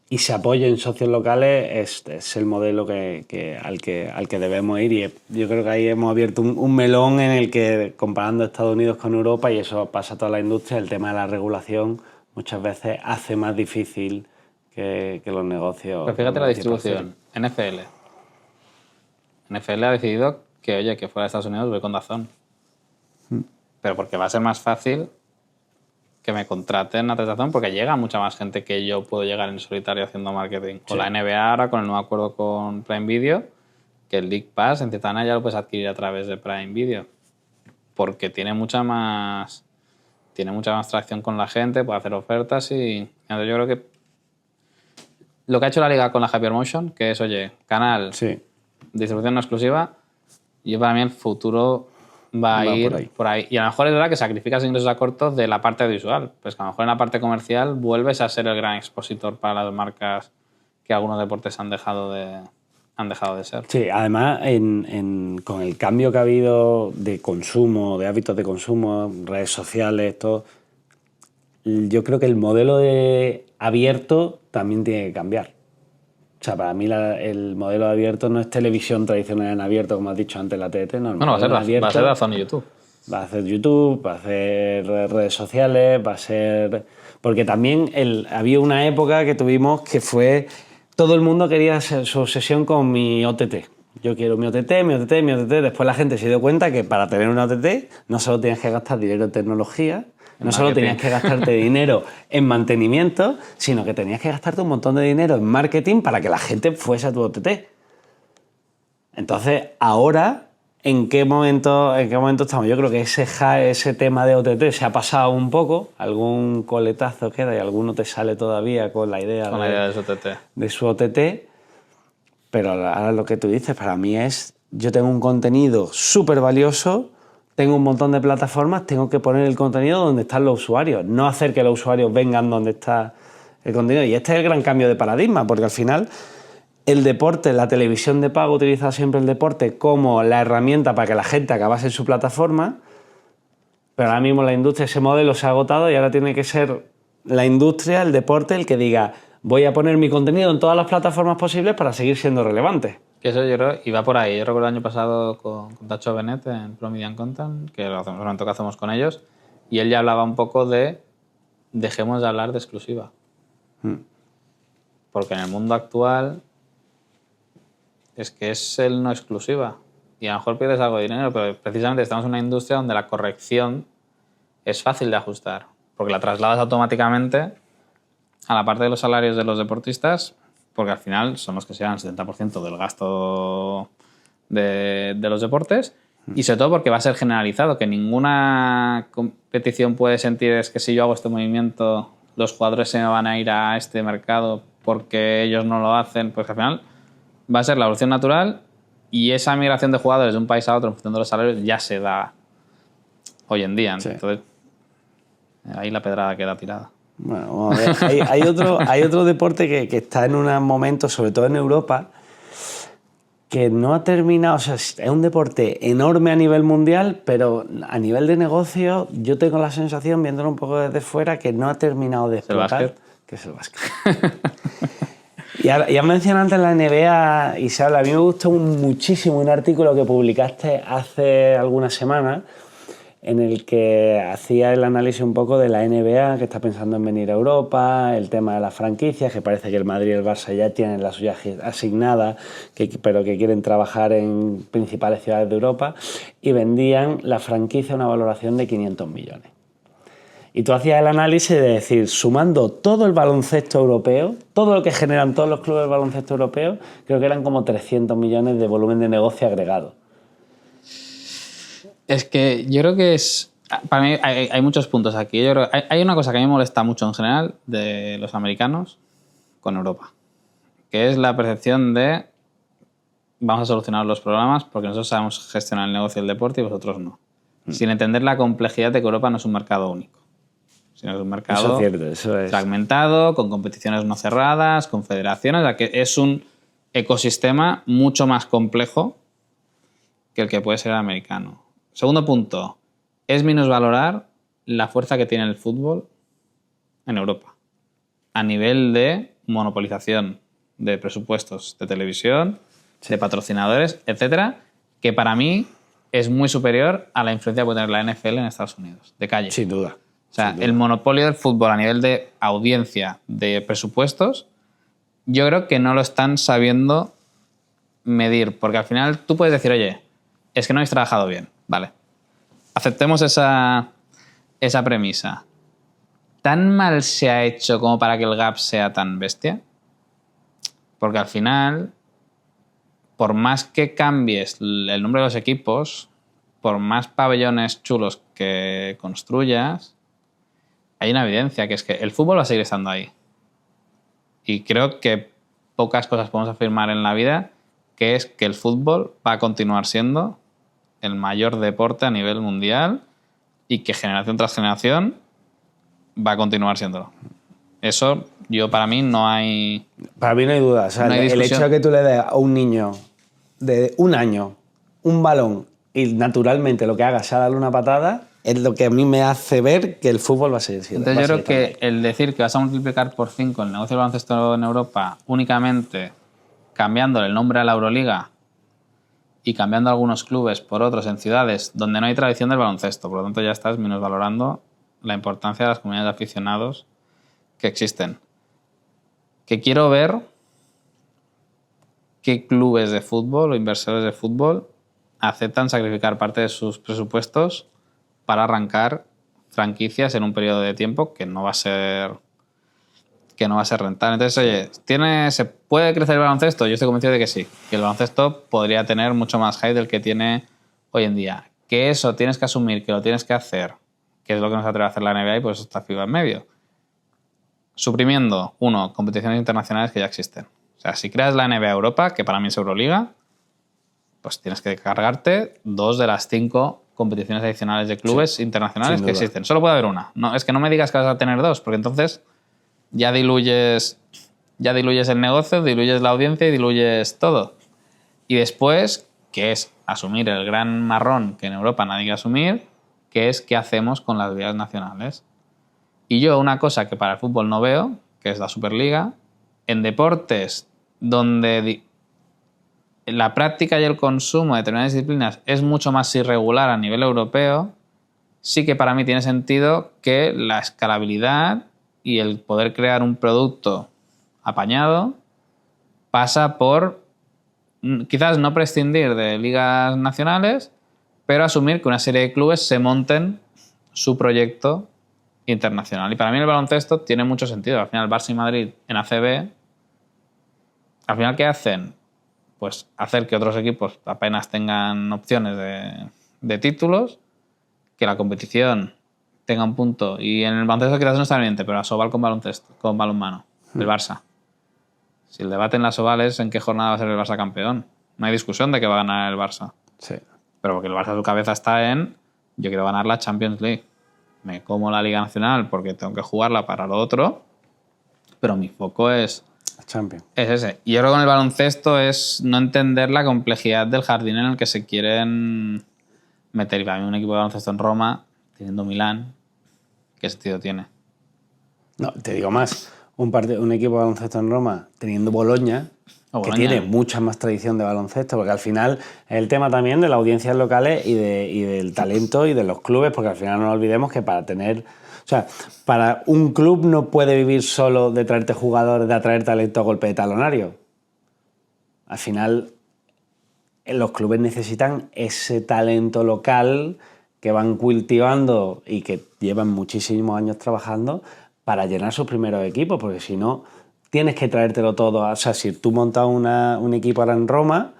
y se apoye en socios locales es el modelo al que debemos ir. Y yo creo que ahí hemos abierto un melón en el que, comparando Estados Unidos con Europa, y eso pasa a toda la industria, el tema de la regulación muchas veces hace más difícil que los negocios. Pero fíjate la distribución. NFL ha decidido que, oye, que fuera de Estados Unidos voy con DAZN. Pero porque va a ser más fácil que me contraten a DAZN, porque llega mucha más gente que yo puedo llegar en solitario haciendo marketing. Sí. O la NBA ahora con el nuevo acuerdo con Prime Video, que el League Pass en cierta manera ya lo puedes adquirir a través de Prime Video, porque tiene mucha más tracción con la gente, puede hacer ofertas y entonces yo creo que lo que ha hecho la liga con la Hypermotion, que es, oye, canal, distribución no exclusiva, y para mí el futuro va a ir por ahí. Y a lo mejor es verdad que sacrificas ingresos a corto de la parte audiovisual. Pues que a lo mejor en la parte comercial vuelves a ser el gran expositor para las marcas que algunos deportes han dejado de ser. Sí, además con el cambio que ha habido de consumo, de hábitos de consumo, redes sociales, todo, yo creo que el modelo de abierto también tiene que cambiar. O sea, para mí el modelo de abierto no es televisión tradicional en abierto, como has dicho antes, la TDT. No, va a ser DAZN y YouTube. Va a ser YouTube, va a ser redes sociales, va a ser... Porque también había una época que tuvimos que fue... Todo el mundo quería hacer su obsesión con mi OTT. Yo quiero mi OTT. Después la gente se dio cuenta que para tener una OTT no solo tienes que gastar dinero en tecnología, no solo tenías que gastarte dinero en mantenimiento, sino que tenías que gastarte un montón de dinero en marketing para que la gente fuese a tu OTT. Entonces, ahora, ¿en qué momento estamos? Yo creo que ese tema de OTT se ha pasado un poco, algún coletazo queda y alguno te sale todavía con la idea de su OTT, pero ahora lo que tú dices para mí es, yo tengo un contenido súper valioso, tengo un montón de plataformas, tengo que poner el contenido donde están los usuarios, no hacer que los usuarios vengan donde está el contenido. Y este es el gran cambio de paradigma, porque al final el deporte, la televisión de pago utiliza siempre el deporte como la herramienta para que la gente acabase en su plataforma, pero ahora mismo la industria, ese modelo se ha agotado y ahora tiene que ser la industria, el deporte, el que diga voy a poner mi contenido en todas las plataformas posibles para seguir siendo relevante. Que eso yo creo, y va por ahí. Yo recuerdo el año pasado con Tacho Benet en Pro Media Content, que lo hacemos, un evento que hacemos con ellos, y él ya hablaba un poco de dejemos de hablar de exclusiva. Porque en el mundo actual es que es el no exclusiva. Y a lo mejor pierdes algo de dinero, pero precisamente estamos en una industria donde la corrección es fácil de ajustar, porque la trasladas automáticamente a la parte de los salarios de los deportistas, porque al final son los que se llevan el 70% del gasto de los deportes, y sobre todo porque va a ser generalizado, que ninguna competición puede sentir es que si yo hago este movimiento los jugadores se me van a ir a este mercado porque ellos no lo hacen, pues al final va a ser la evolución natural, y esa migración de jugadores de un país a otro en función de los salarios ya se da hoy en día. Sí. Entonces, ahí la pedrada queda tirada. Bueno, vamos a ver. hay otro deporte que está en un momento, sobre todo en Europa, que no ha terminado. O sea, es un deporte enorme a nivel mundial, pero a nivel de negocio yo tengo la sensación, viéndolo un poco desde fuera, que no ha terminado de explotar. que es el básquet. Y has mencionado antes la NBA y se habla. A mí me gustó muchísimo un artículo que publicaste hace algunas semanas en el que hacía el análisis un poco de la NBA, que está pensando en venir a Europa, el tema de las franquicias, que parece que el Madrid y el Barça ya tienen la suya asignada, pero que quieren trabajar en principales ciudades de Europa, y vendían la franquicia a una valoración de 500 millones. Y tú hacías el análisis de decir, sumando todo el baloncesto europeo, todo lo que generan todos los clubes de baloncesto europeos, creo que eran como 300 millones de volumen de negocio agregado. Es que yo creo que es... Para mí hay muchos puntos aquí. Yo creo, hay una cosa que a mí me molesta mucho en general de los americanos con Europa, que es la percepción de vamos a solucionar los problemas porque nosotros sabemos gestionar el negocio y el deporte y vosotros no. Sin entender la complejidad de que Europa no es un mercado único, sino que es un mercado fragmentado, con competiciones no cerradas, con federaciones, o sea, que es un ecosistema mucho más complejo que el que puede ser el americano. Segundo punto, es minusvalorar la fuerza que tiene el fútbol en Europa a nivel de monopolización de presupuestos de televisión, de patrocinadores, etcétera, que para mí es muy superior a la influencia que puede tener la NFL en Estados Unidos, de calle. Sin duda. O sea, el monopolio del fútbol a nivel de audiencia, de presupuestos, yo creo que no lo están sabiendo medir, porque al final tú puedes decir, oye, es que no habéis trabajado bien. Vale, aceptemos esa premisa. ¿Tan mal se ha hecho como para que el gap sea tan bestia? Porque al final, por más que cambies el nombre de los equipos, por más pabellones chulos que construyas, hay una evidencia que es que el fútbol va a seguir estando ahí. Y creo que pocas cosas podemos afirmar en la vida, que es que el fútbol va a continuar siendo el mayor deporte a nivel mundial y que generación tras generación va a continuar siéndolo. Eso, para mí no hay... Para mí no hay duda. O sea, el hecho de que tú le des a un niño de 1 año un balón y naturalmente lo que haga sea darle una patada, es lo que a mí me hace ver que el fútbol va a seguir siendo. Entonces yo creo que el decir que vas a multiplicar por 5 el negocio del baloncesto en Europa únicamente cambiándole el nombre a la Euroliga y cambiando algunos clubes por otros en ciudades donde no hay tradición del baloncesto, por lo tanto ya estás minusvalorando la importancia de las comunidades de aficionados que existen. Que quiero ver qué clubes de fútbol o inversores de fútbol aceptan sacrificar parte de sus presupuestos para arrancar franquicias en un periodo de tiempo que no va a ser rentable. Entonces, oye, ¿se puede crecer el baloncesto? Yo estoy convencido de que sí, que el baloncesto podría tener mucho más hype del que tiene hoy en día. Que eso tienes que asumir, que lo tienes que hacer, que es lo que nos atreve a hacer la NBA y pues está FIBA en medio. Suprimiendo, competiciones internacionales que ya existen. O sea, si creas la NBA Europa, que para mí es Euroliga, pues tienes que cargarte 2 de las 5 competiciones adicionales de clubes internacionales que existen. Solo puede haber una. No, es que no me digas que vas a tener 2, porque entonces ya diluyes el negocio, diluyes la audiencia y diluyes todo. Y después, que es asumir el gran marrón que en Europa nadie quiere asumir, que es qué hacemos con las ligas nacionales. Y yo una cosa que para el fútbol no veo, que es la Superliga, en deportes donde la práctica y el consumo de determinadas disciplinas es mucho más irregular a nivel europeo, sí que para mí tiene sentido que la escalabilidad y el poder crear un producto apañado pasa por quizás no prescindir de ligas nacionales, pero asumir que una serie de clubes se monten su proyecto internacional. Y para mí el baloncesto tiene mucho sentido. Al final Barça y Madrid en ACB, al final ¿qué hacen? Pues hacer que otros equipos apenas tengan opciones de títulos, que la competición tenga un punto. Y en el baloncesto quizás no está bien, pero la Sobal con balonmano, el Barça. Si el debate en la Sobal es en qué jornada va a ser el Barça campeón, no hay discusión de que va a ganar el Barça. Sí. Pero porque el Barça su cabeza está en yo quiero ganar la Champions League. Me como la Liga Nacional porque tengo que jugarla para lo otro, pero mi foco es ese. Y yo creo que con el baloncesto es no entender la complejidad del jardín en el que se quieren meter. Y para mí un equipo de baloncesto en Roma, teniendo Milán, ¿qué sentido tiene? No, te digo más. un equipo de baloncesto en Roma teniendo Boloña, que tiene mucha más tradición de baloncesto, porque al final es el tema también de las audiencias locales y del talento y de los clubes, porque al final no nos olvidemos que para un club no puede vivir solo de traerte jugadores, de atraer talento a golpe de talonario. Al final los clubes necesitan ese talento local que van cultivando y que llevan muchísimos años trabajando para llenar sus primeros equipos, porque si no, tienes que traértelo todo. O sea, si tú montas un equipo ahora en Roma,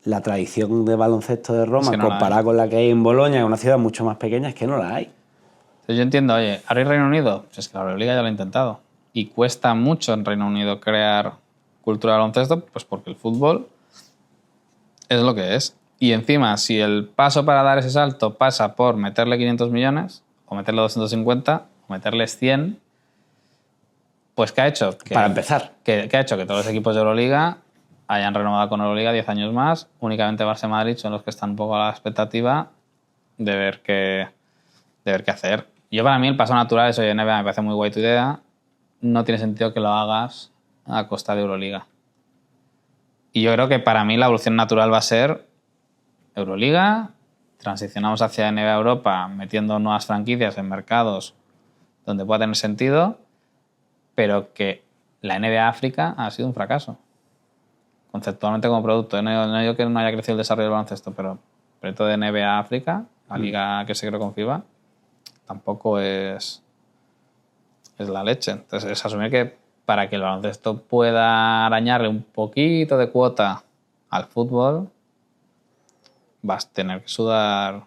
la tradición de baloncesto de Roma, es que comparada con la que hay en Boloña, en una ciudad mucho más pequeña, es que no la hay. Yo entiendo, oye, ahora en Reino Unido, pues es que la Euroliga ya lo ha intentado. Y cuesta mucho en Reino Unido crear cultura de baloncesto, pues porque el fútbol es lo que es. Y encima, si el paso para dar ese salto pasa por meterle 500 millones, o meterle 250, o meterles 100, pues ¿qué ha hecho? Para empezar. ¿Qué ha hecho? Que todos los equipos de Euroliga hayan renovado con Euroliga 10 años más. Únicamente Barça y Madrid son los que están un poco a la expectativa de ver qué hacer. Yo, para mí, el paso natural es, oye, NBA me parece muy guay tu idea, no tiene sentido que lo hagas a costa de Euroliga. Y yo creo que para mí la evolución natural va a ser Euroliga, transicionamos hacia NBA Europa metiendo nuevas franquicias en mercados donde pueda tener sentido, pero que la NBA África ha sido un fracaso. Conceptualmente como producto. No digo que no haya crecido el desarrollo del baloncesto, pero el proyecto de NBA África, la liga que se creó con FIBA, tampoco es la leche. Entonces es asumir que para que el baloncesto pueda arañarle un poquito de cuota al fútbol, vas a tener que sudar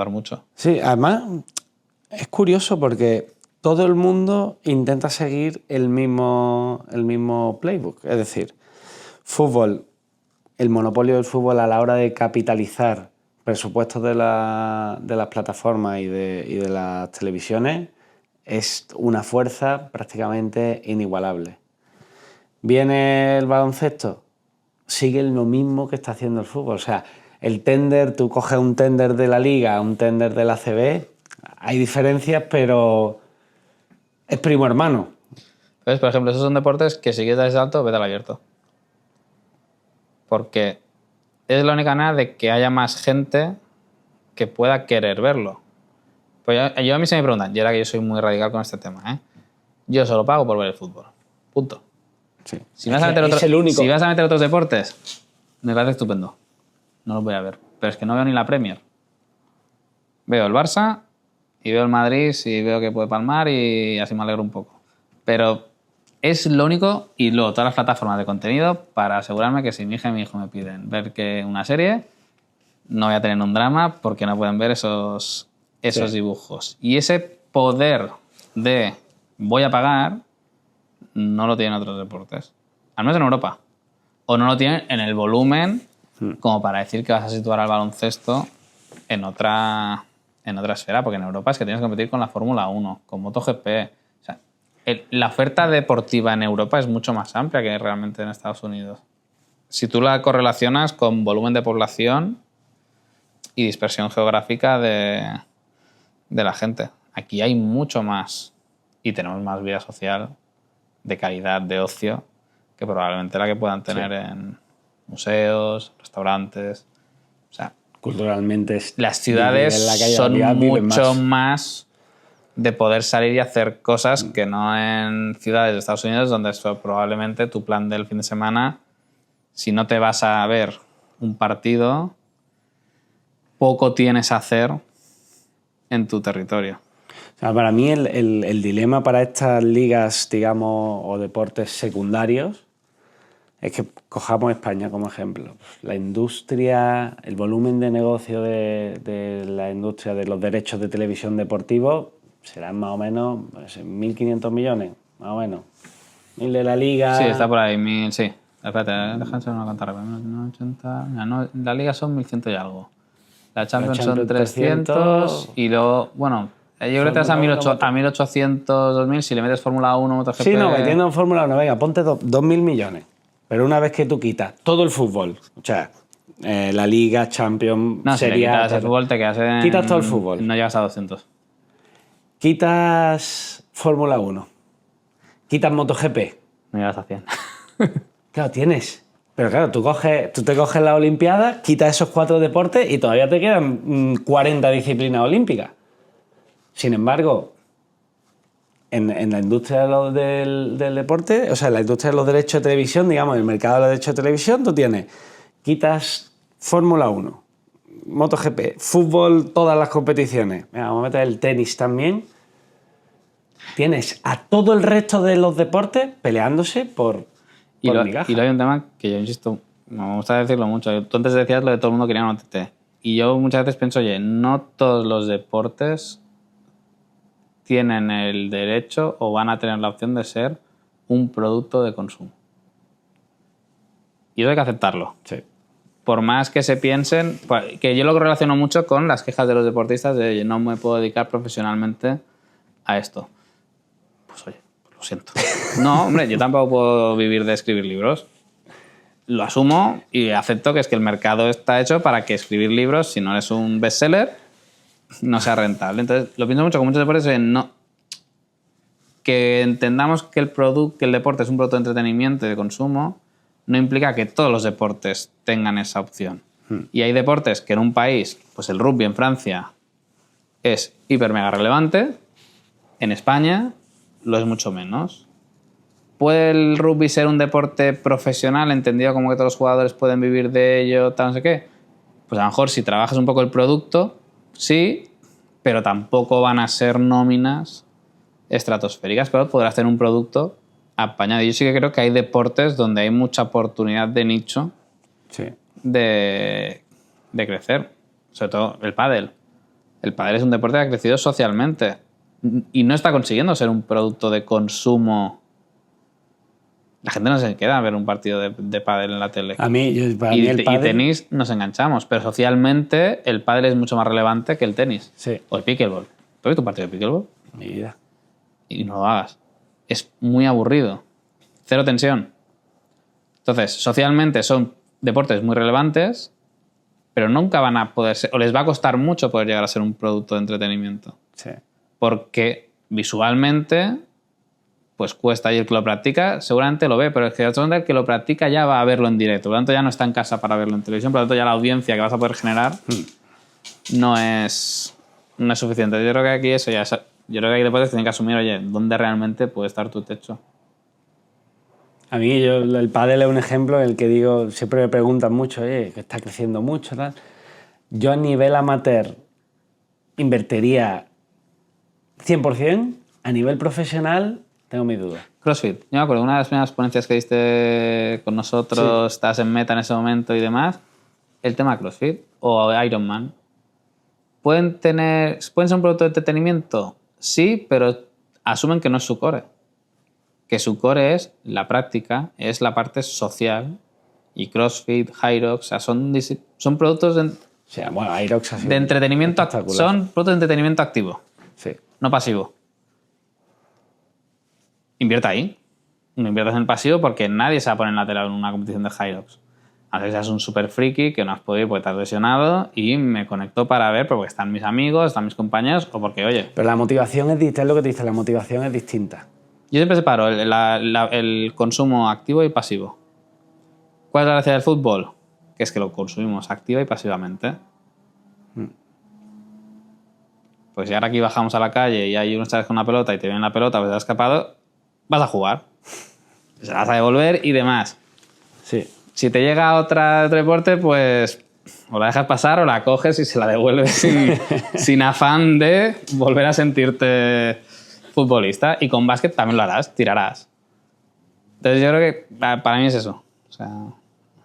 mucho. Sí, además es curioso porque todo el mundo intenta seguir el mismo playbook. Es decir, fútbol, el monopolio del fútbol a la hora de capitalizar presupuestos de las plataformas y de las televisiones es una fuerza prácticamente inigualable. Viene el baloncesto, sigue lo mismo que está haciendo el fútbol. O sea, el tender, tú coges un tender de la Liga, un tender de la ACB, hay diferencias, pero es primo hermano. Entonces, por ejemplo, esos son deportes que si quieres dar ese salto, vete al abierto. Porque es la única manera de que haya más gente que pueda querer verlo. Pues yo a mí se me preguntan, y ahora que yo soy muy radical con este tema, yo solo pago por ver el fútbol. Punto. Sí. Si vas a meter otros deportes, me parece estupendo. No los voy a ver. Pero es que no veo ni la Premier. Veo el Barça y veo el Madrid si veo que puede palmar y así me alegro un poco. Pero es lo único, y luego todas las plataformas de contenido, para asegurarme que si mi hija y mi hijo me piden ver una serie, no voy a tener un drama porque no pueden ver esos dibujos. Y ese poder de voy a pagar no lo tienen otros deportes. Al menos en Europa. O no lo tienen en el volumen como para decir que vas a situar al baloncesto en otra esfera, porque en Europa es que tienes que competir con la Fórmula 1, con MotoGP. O sea, la oferta deportiva en Europa es mucho más amplia que realmente en Estados Unidos. Si tú la correlacionas con volumen de población y dispersión geográfica de la gente. Aquí hay mucho más y tenemos más vida social de calidad, de ocio, que probablemente la que puedan tener en museos, restaurantes. O sea, culturalmente las ciudades son mucho más de poder salir y hacer cosas que no en ciudades de Estados Unidos, donde probablemente tu plan del fin de semana, si no te vas a ver un partido, poco tienes a hacer en tu territorio. O sea, para mí el dilema para estas ligas, digamos, o deportes secundarios, es que cojamos España como ejemplo. La industria, el volumen de negocio de la industria de los derechos de televisión deportivos serán más o menos 1.500 millones, más o menos. 1.000 de la liga... Sí, está por ahí, 1.000, sí. Espérate, déjame hacer una cuenta rápida. 1.080... No, la liga son 1.100 y algo. La Champions son 300 y luego, bueno, yo creo que te vas a 1.800, 2.000 si le metes Fórmula 1, MotoGP... Sí, no, metiendo en Fórmula 1, venga, ponte 2.000 millones. Pero una vez que tú quitas todo el fútbol, o sea, la Liga, Champions, no, Serie si le quitas el fútbol, te quedas quitas todo el fútbol. No llegas a 200. Quitas Fórmula 1. Quitas MotoGP. No llegas a 100. Claro, tienes. Pero claro, tú te coges la Olimpiada, quitas esos 4 deportes y todavía te quedan 40 disciplinas olímpicas. Sin embargo, en la industria del deporte, o sea, en la industria de los derechos de televisión, digamos, en el mercado de los derechos de televisión, tú quitas Fórmula 1, MotoGP, fútbol, todas las competiciones. Mira, vamos a meter el tenis también. Tienes a todo el resto de los deportes peleándose por migajas. Y luego hay un tema que yo insisto, me gusta decirlo mucho. Tú antes decías lo de todo el mundo quería una OTT. Y yo muchas veces pienso, oye, no todos los deportes tienen el derecho o van a tener la opción de ser un producto de consumo. Y eso hay que aceptarlo. Sí. Por más que se piensen, que yo lo relaciono mucho con las quejas de los deportistas de, oye, no me puedo dedicar profesionalmente a esto. Pues oye, lo siento. No, hombre, yo tampoco puedo vivir de escribir libros. Lo asumo y acepto que es que el mercado está hecho para que escribir libros, si no eres un bestseller, no sea rentable. Entonces, lo pienso mucho con muchos deportes, que entendamos que el deporte es un producto de entretenimiento y de consumo, no implica que todos los deportes tengan esa opción. Y hay deportes que en un país, pues el rugby en Francia es hiper mega relevante, en España lo es mucho menos. ¿Puede el rugby ser un deporte profesional, entendido como que todos los jugadores pueden vivir de ello, tal, no sé qué? Pues a lo mejor si trabajas un poco el producto, sí, pero tampoco van a ser nóminas estratosféricas, pero podrás tener un producto apañado. Yo sí que creo que hay deportes donde hay mucha oportunidad de nicho, Sí. de crecer. Sobre todo el pádel. El pádel es un deporte que ha crecido socialmente y no está consiguiendo ser un producto de consumo. La gente no se queda a ver un partido de pádel en la tele. Para mí el pádel... Y tenis nos enganchamos, pero socialmente el pádel es mucho más relevante que el tenis. Sí. O el pickleball. ¿Tú has visto un partido de pickleball? Mi vida. Y no lo hagas. Es muy aburrido. Cero tensión. Entonces, socialmente son deportes muy relevantes, pero nunca van a poder ser, o les va a costar mucho poder llegar a ser un producto de entretenimiento. Sí. Porque visualmente, pues cuesta, y el que lo practica seguramente lo ve, pero es que el que lo practica ya va a verlo en directo, por lo tanto ya no está en casa para verlo en televisión, por lo tanto ya la audiencia que vas a poder generar no es suficiente. Yo creo que aquí eso ya es, yo creo que hay deportes que tienen que asumir, oye, ¿dónde realmente puede estar tu techo? A mí el pádel es un ejemplo en el que digo, siempre me preguntan mucho, que está creciendo mucho, tal. Yo a nivel amateur invertiría 100%, a nivel profesional tengo mis dudas. CrossFit. Yo me acuerdo, una de las primeras ponencias que diste con nosotros, estás en Meta en ese momento y demás, el tema CrossFit o Ironman. ¿Pueden ser un producto de entretenimiento? Sí, pero asumen que no es su core. Que su core es la práctica, es la parte social. Y CrossFit, Hyrox, o sea, son productos de entretenimiento. Son productos de entretenimiento activo, sí, no pasivo. Invierta ahí. No inviertas en el pasivo porque nadie se va a poner en la tela en una competición de Hyrox. A veces seas un super friki que no has podido ir porque te has lesionado y me conecto para ver porque están mis amigos, están mis compañeros o porque, oye... Pero la motivación es distinta, es lo que te dice, la motivación es distinta. Yo siempre separo el consumo activo y pasivo. ¿Cuál es la gracia del fútbol? Que es que lo consumimos activa y pasivamente. Pues si ahora aquí bajamos a la calle y hay unos chavales con una pelota y te viene la pelota, pues te has escapado, vas a jugar. Se la vas a devolver y demás. Sí. Si te llega otro deporte, pues o la dejas pasar o la coges y se la devuelves sin afán de volver a sentirte futbolista. Y con básquet también lo harás, tirarás. Entonces yo creo que para mí es eso, o sea,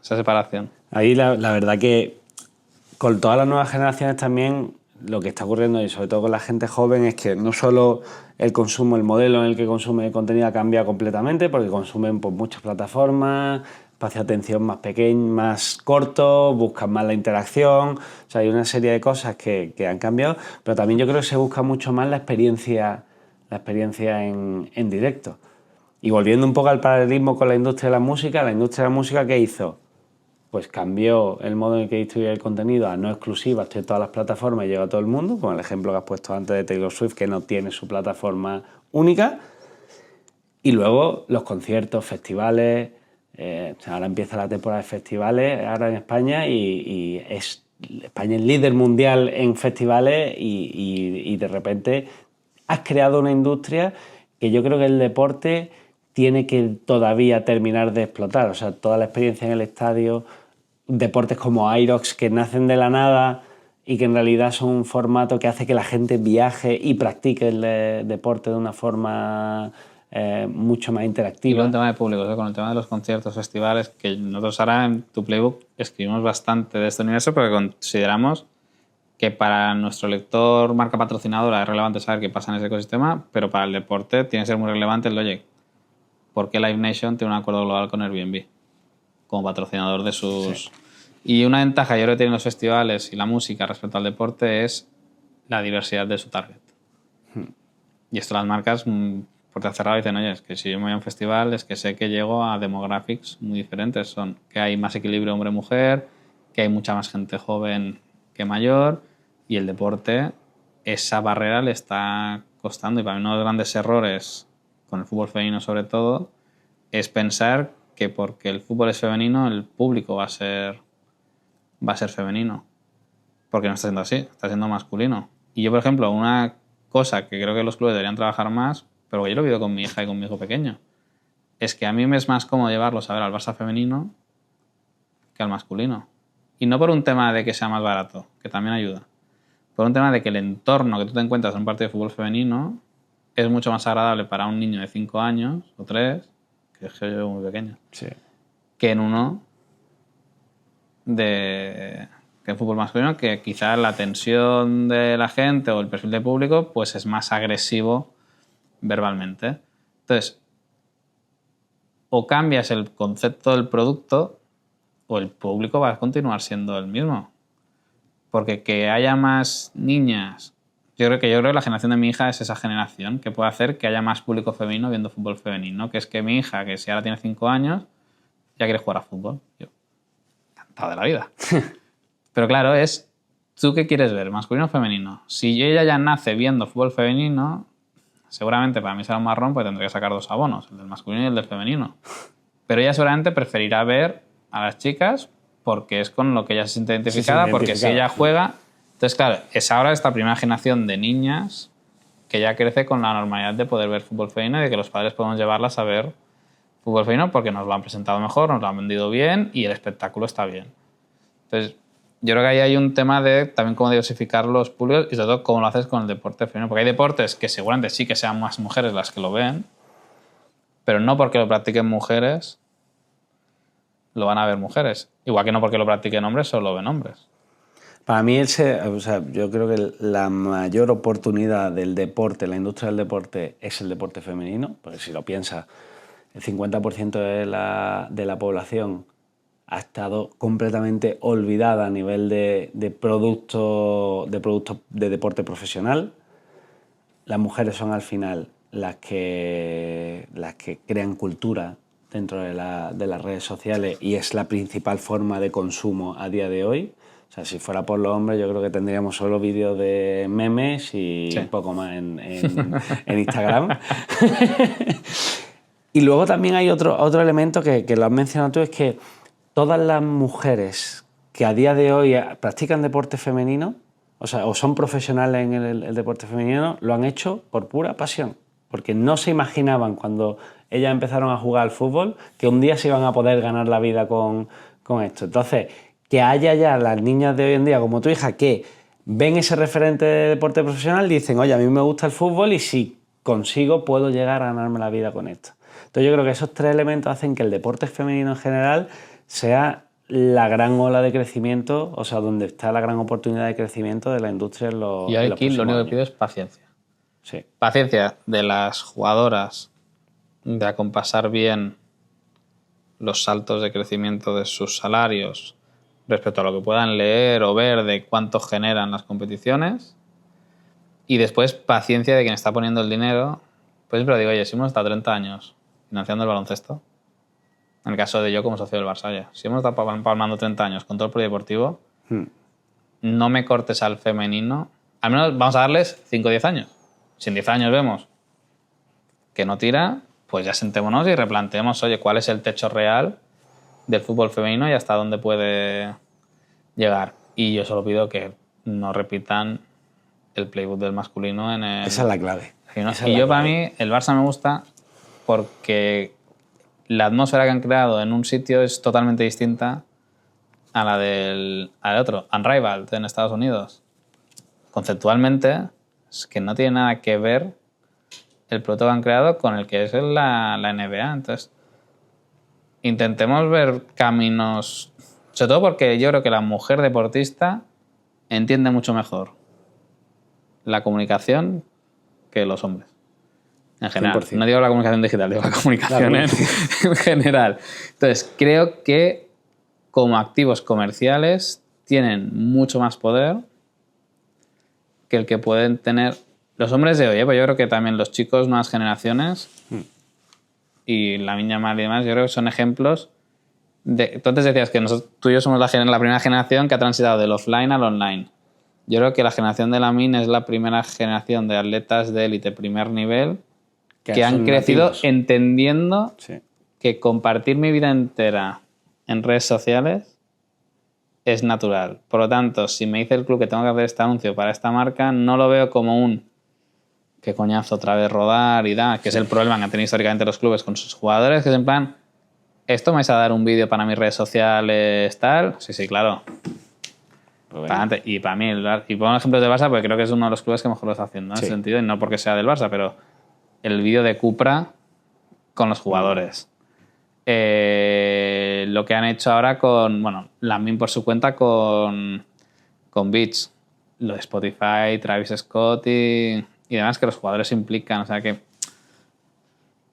esa separación. Ahí la verdad que con todas las nuevas generaciones también lo que está ocurriendo, y sobre todo con la gente joven, es que no solo el consumo, el modelo en el que consume contenido ha cambiado completamente, porque consumen pues, muchas plataformas, espacio de atención más pequeño, más corto, buscan más la interacción, o sea, hay una serie de cosas que han cambiado, pero también yo creo que se busca mucho más la experiencia en directo. Y volviendo un poco al paralelismo con la industria de la música ¿qué hizo? pues cambió el modo en el que distribuía el contenido a no exclusiva, estoy en todas las plataformas y llega a todo el mundo, como el ejemplo que has puesto antes de Taylor Swift, que no tiene su plataforma única. Y luego los conciertos, festivales. Ahora empieza la temporada de festivales ahora en España y España es líder mundial en festivales y de repente has creado una industria que yo creo que el deporte tiene que todavía terminar de explotar. O sea, toda la experiencia en el estadio, deportes como Aerox que nacen de la nada y que en realidad son un formato que hace que la gente viaje y practique el deporte de una forma mucho más interactiva. Y con el tema de públicos, con el tema de los conciertos, festivales, que nosotros ahora en tu playbook escribimos bastante de este universo porque consideramos que para nuestro lector, marca patrocinadora, es relevante saber qué pasa en ese ecosistema, pero para el deporte tiene que ser muy relevante el oye, ¿por qué Live Nation tiene un acuerdo global con Airbnb como patrocinador de sus... Sí. Y una ventaja yo creo que tienen los festivales y la música respecto al deporte es la diversidad de su target. Y esto las marcas, por cerrado, dicen, oye, es que si yo me voy a un festival es que sé que llego a demographics muy diferentes. Son que hay más equilibrio hombre-mujer, que hay mucha más gente joven que mayor, y el deporte, esa barrera le está costando. Y para mí uno de los grandes errores, con el fútbol femenino sobre todo, es pensar que porque el fútbol es femenino, el público va a ser femenino. Porque no está siendo así, está siendo masculino. Y yo, por ejemplo, una cosa que creo que los clubes deberían trabajar más, pero yo lo he vivido con mi hija y con mi hijo pequeño, es que a mí me es más cómodo llevarlos a ver al Barça femenino que al masculino. Y no por un tema de que sea más barato, que también ayuda. Por un tema de que el entorno que tú te encuentras en un partido de fútbol femenino es mucho más agradable para un niño de 5 años o 3, que es que yo muy pequeño, sí, que en uno de fútbol masculino, que quizás la tensión de la gente o el perfil de público pues es más agresivo verbalmente. Entonces, o cambias el concepto del producto o el público va a continuar siendo el mismo. Porque que haya más niñas, yo creo que la generación de mi hija es esa generación que puede hacer que haya más público femenino viendo fútbol femenino, que es que mi hija, que si ahora tiene 5 años, ya quiere jugar a fútbol. Yo, encantado de la vida. Pero claro, es ¿tú qué quieres ver? ¿Masculino o femenino? Si ella ya nace viendo fútbol femenino, seguramente para mí será un marrón, pues tendré que sacar 2 abonos, el del masculino y el del femenino. Pero ella seguramente preferirá ver a las chicas porque es con lo que ella se siente identificada, porque si ella juega... Entonces, claro, es ahora esta primera generación de niñas que ya crece con la normalidad de poder ver fútbol femenino y de que los padres podemos llevarlas a ver fútbol femenino porque nos lo han presentado mejor, nos lo han vendido bien y el espectáculo está bien. Entonces, yo creo que ahí hay un tema de también cómo diversificar los públicos y sobre todo cómo lo haces con el deporte femenino. Porque hay deportes que seguramente sí que sean más mujeres las que lo ven, pero no porque lo practiquen mujeres lo van a ver mujeres. Igual que no porque lo practiquen hombres solo lo ven hombres. Para mí, yo creo que la mayor oportunidad del deporte, la industria del deporte, es el deporte femenino. Porque si lo piensas, el 50% de la población ha estado completamente olvidada a nivel de productos de deporte profesional. Las mujeres son al final las que crean cultura dentro de las redes sociales y es la principal forma de consumo a día de hoy. O sea, si fuera por los hombres, yo creo que tendríamos solo vídeos de memes y un poco más en Instagram. Y luego también hay otro elemento que lo has mencionado tú, es que todas las mujeres que a día de hoy practican deporte femenino, o son profesionales en el deporte femenino, lo han hecho por pura pasión. Porque no se imaginaban cuando ellas empezaron a jugar al fútbol que un día se iban a poder ganar la vida con esto. Entonces, que haya ya las niñas de hoy en día, como tu hija, que ven ese referente de deporte profesional, dicen, oye, a mí me gusta el fútbol y si consigo puedo llegar a ganarme la vida con esto. Entonces yo creo que esos 3 elementos hacen que el deporte femenino en general sea la gran ola de crecimiento, o sea, donde está la gran oportunidad de crecimiento de la industria en los Y aquí lo único que pido es paciencia. Sí. Paciencia de las jugadoras de acompasar bien los saltos de crecimiento de sus salarios respecto a lo que puedan leer o ver de cuánto generan las competiciones. Y después paciencia de quien está poniendo el dinero. Pues pero digo, oye, si hemos estado 30 años financiando el baloncesto, En el caso de yo como socio del Barça, oye, si hemos estado palmando 30 años con todo el polideportivo, no me cortes al femenino. Al menos vamos a darles 5 o 10 años. Si en 10 años vemos que no tira, pues ya sentémonos y replanteemos, oye, cuál es el techo real del fútbol femenino y hasta dónde puede llegar. Y yo solo pido que no repitan el playbook del masculino en el... Esa es la clave. Para mí, el Barça me gusta porque la atmósfera que han creado en un sitio es totalmente distinta a la del otro, Unrivaled, en Estados Unidos. Conceptualmente, es que no tiene nada que ver el producto que han creado con el que es la NBA. Entonces, intentemos ver caminos, sobre todo porque yo creo que la mujer deportista entiende mucho mejor la comunicación que los hombres. En general. 100%. No digo la comunicación digital, digo la comunicación Claro. en general. Entonces, creo que como activos comerciales tienen mucho más poder que el que pueden tener los hombres de hoy. Pues yo creo que también los chicos, nuevas generaciones y la niña mal y demás, yo creo que son ejemplos de... Tú antes decías que tú y yo somos la primera generación que ha transitado del offline al online. Yo creo que la generación de Lamine es la primera generación de atletas de élite primer nivel que han crecido nativos. entendiendo Sí. que compartir mi vida entera en redes sociales es natural. Por lo tanto, si me dice el club que tengo que hacer este anuncio para esta marca, no lo veo como un qué coñazo otra vez rodar y da, que es el problema que han tenido históricamente los clubes con sus jugadores, que es en plan, ¿esto me vais a dar un vídeo para mis redes sociales, tal? Sí, claro. Pues Para adelante. Y para mí, y pongo ejemplos de Barça porque creo que es uno de los clubes que mejor lo está haciendo en ese sentido, y no porque sea del Barça, pero el vídeo de Cupra con los jugadores. Lo que han hecho ahora con, bueno, Lamine por su cuenta con Beats, lo de Spotify, Travis Scott y demás, que los jugadores se implican. O sea que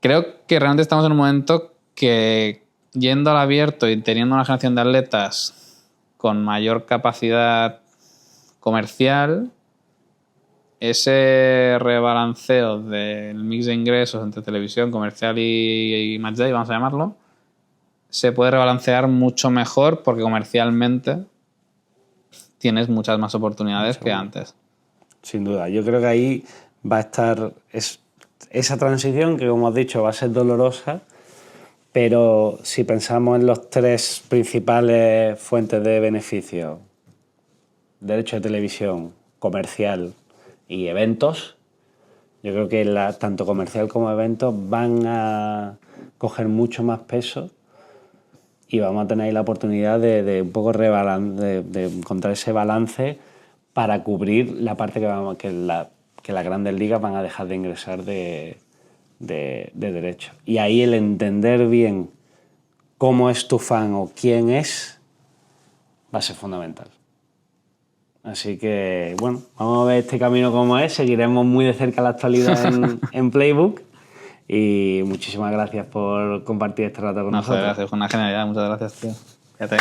creo que realmente estamos en un momento que, yendo al abierto y teniendo una generación de atletas con mayor capacidad comercial, ese rebalanceo del mix de ingresos entre televisión, comercial y matchday, vamos a llamarlo, se puede rebalancear mucho mejor porque comercialmente tienes muchas más oportunidades que antes. Sin duda. Yo creo que ahí va a estar esa transición que, como has dicho, va a ser dolorosa, pero si pensamos en los tres principales fuentes de beneficio, derecho de televisión, comercial y eventos, yo creo que tanto comercial como eventos van a coger mucho más peso y vamos a tener ahí la oportunidad de un poco de encontrar ese balance para cubrir la parte que las grandes ligas van a dejar de ingresar de derecho. Y ahí el entender bien cómo es tu fan o quién es va a ser fundamental. Así que, bueno, vamos a ver este camino cómo es. Seguiremos muy de cerca la actualidad en Playbook. Y muchísimas gracias por compartir este rato con nosotros. Gracias, fue una genialidad. Muchas gracias, tío. Fíjate.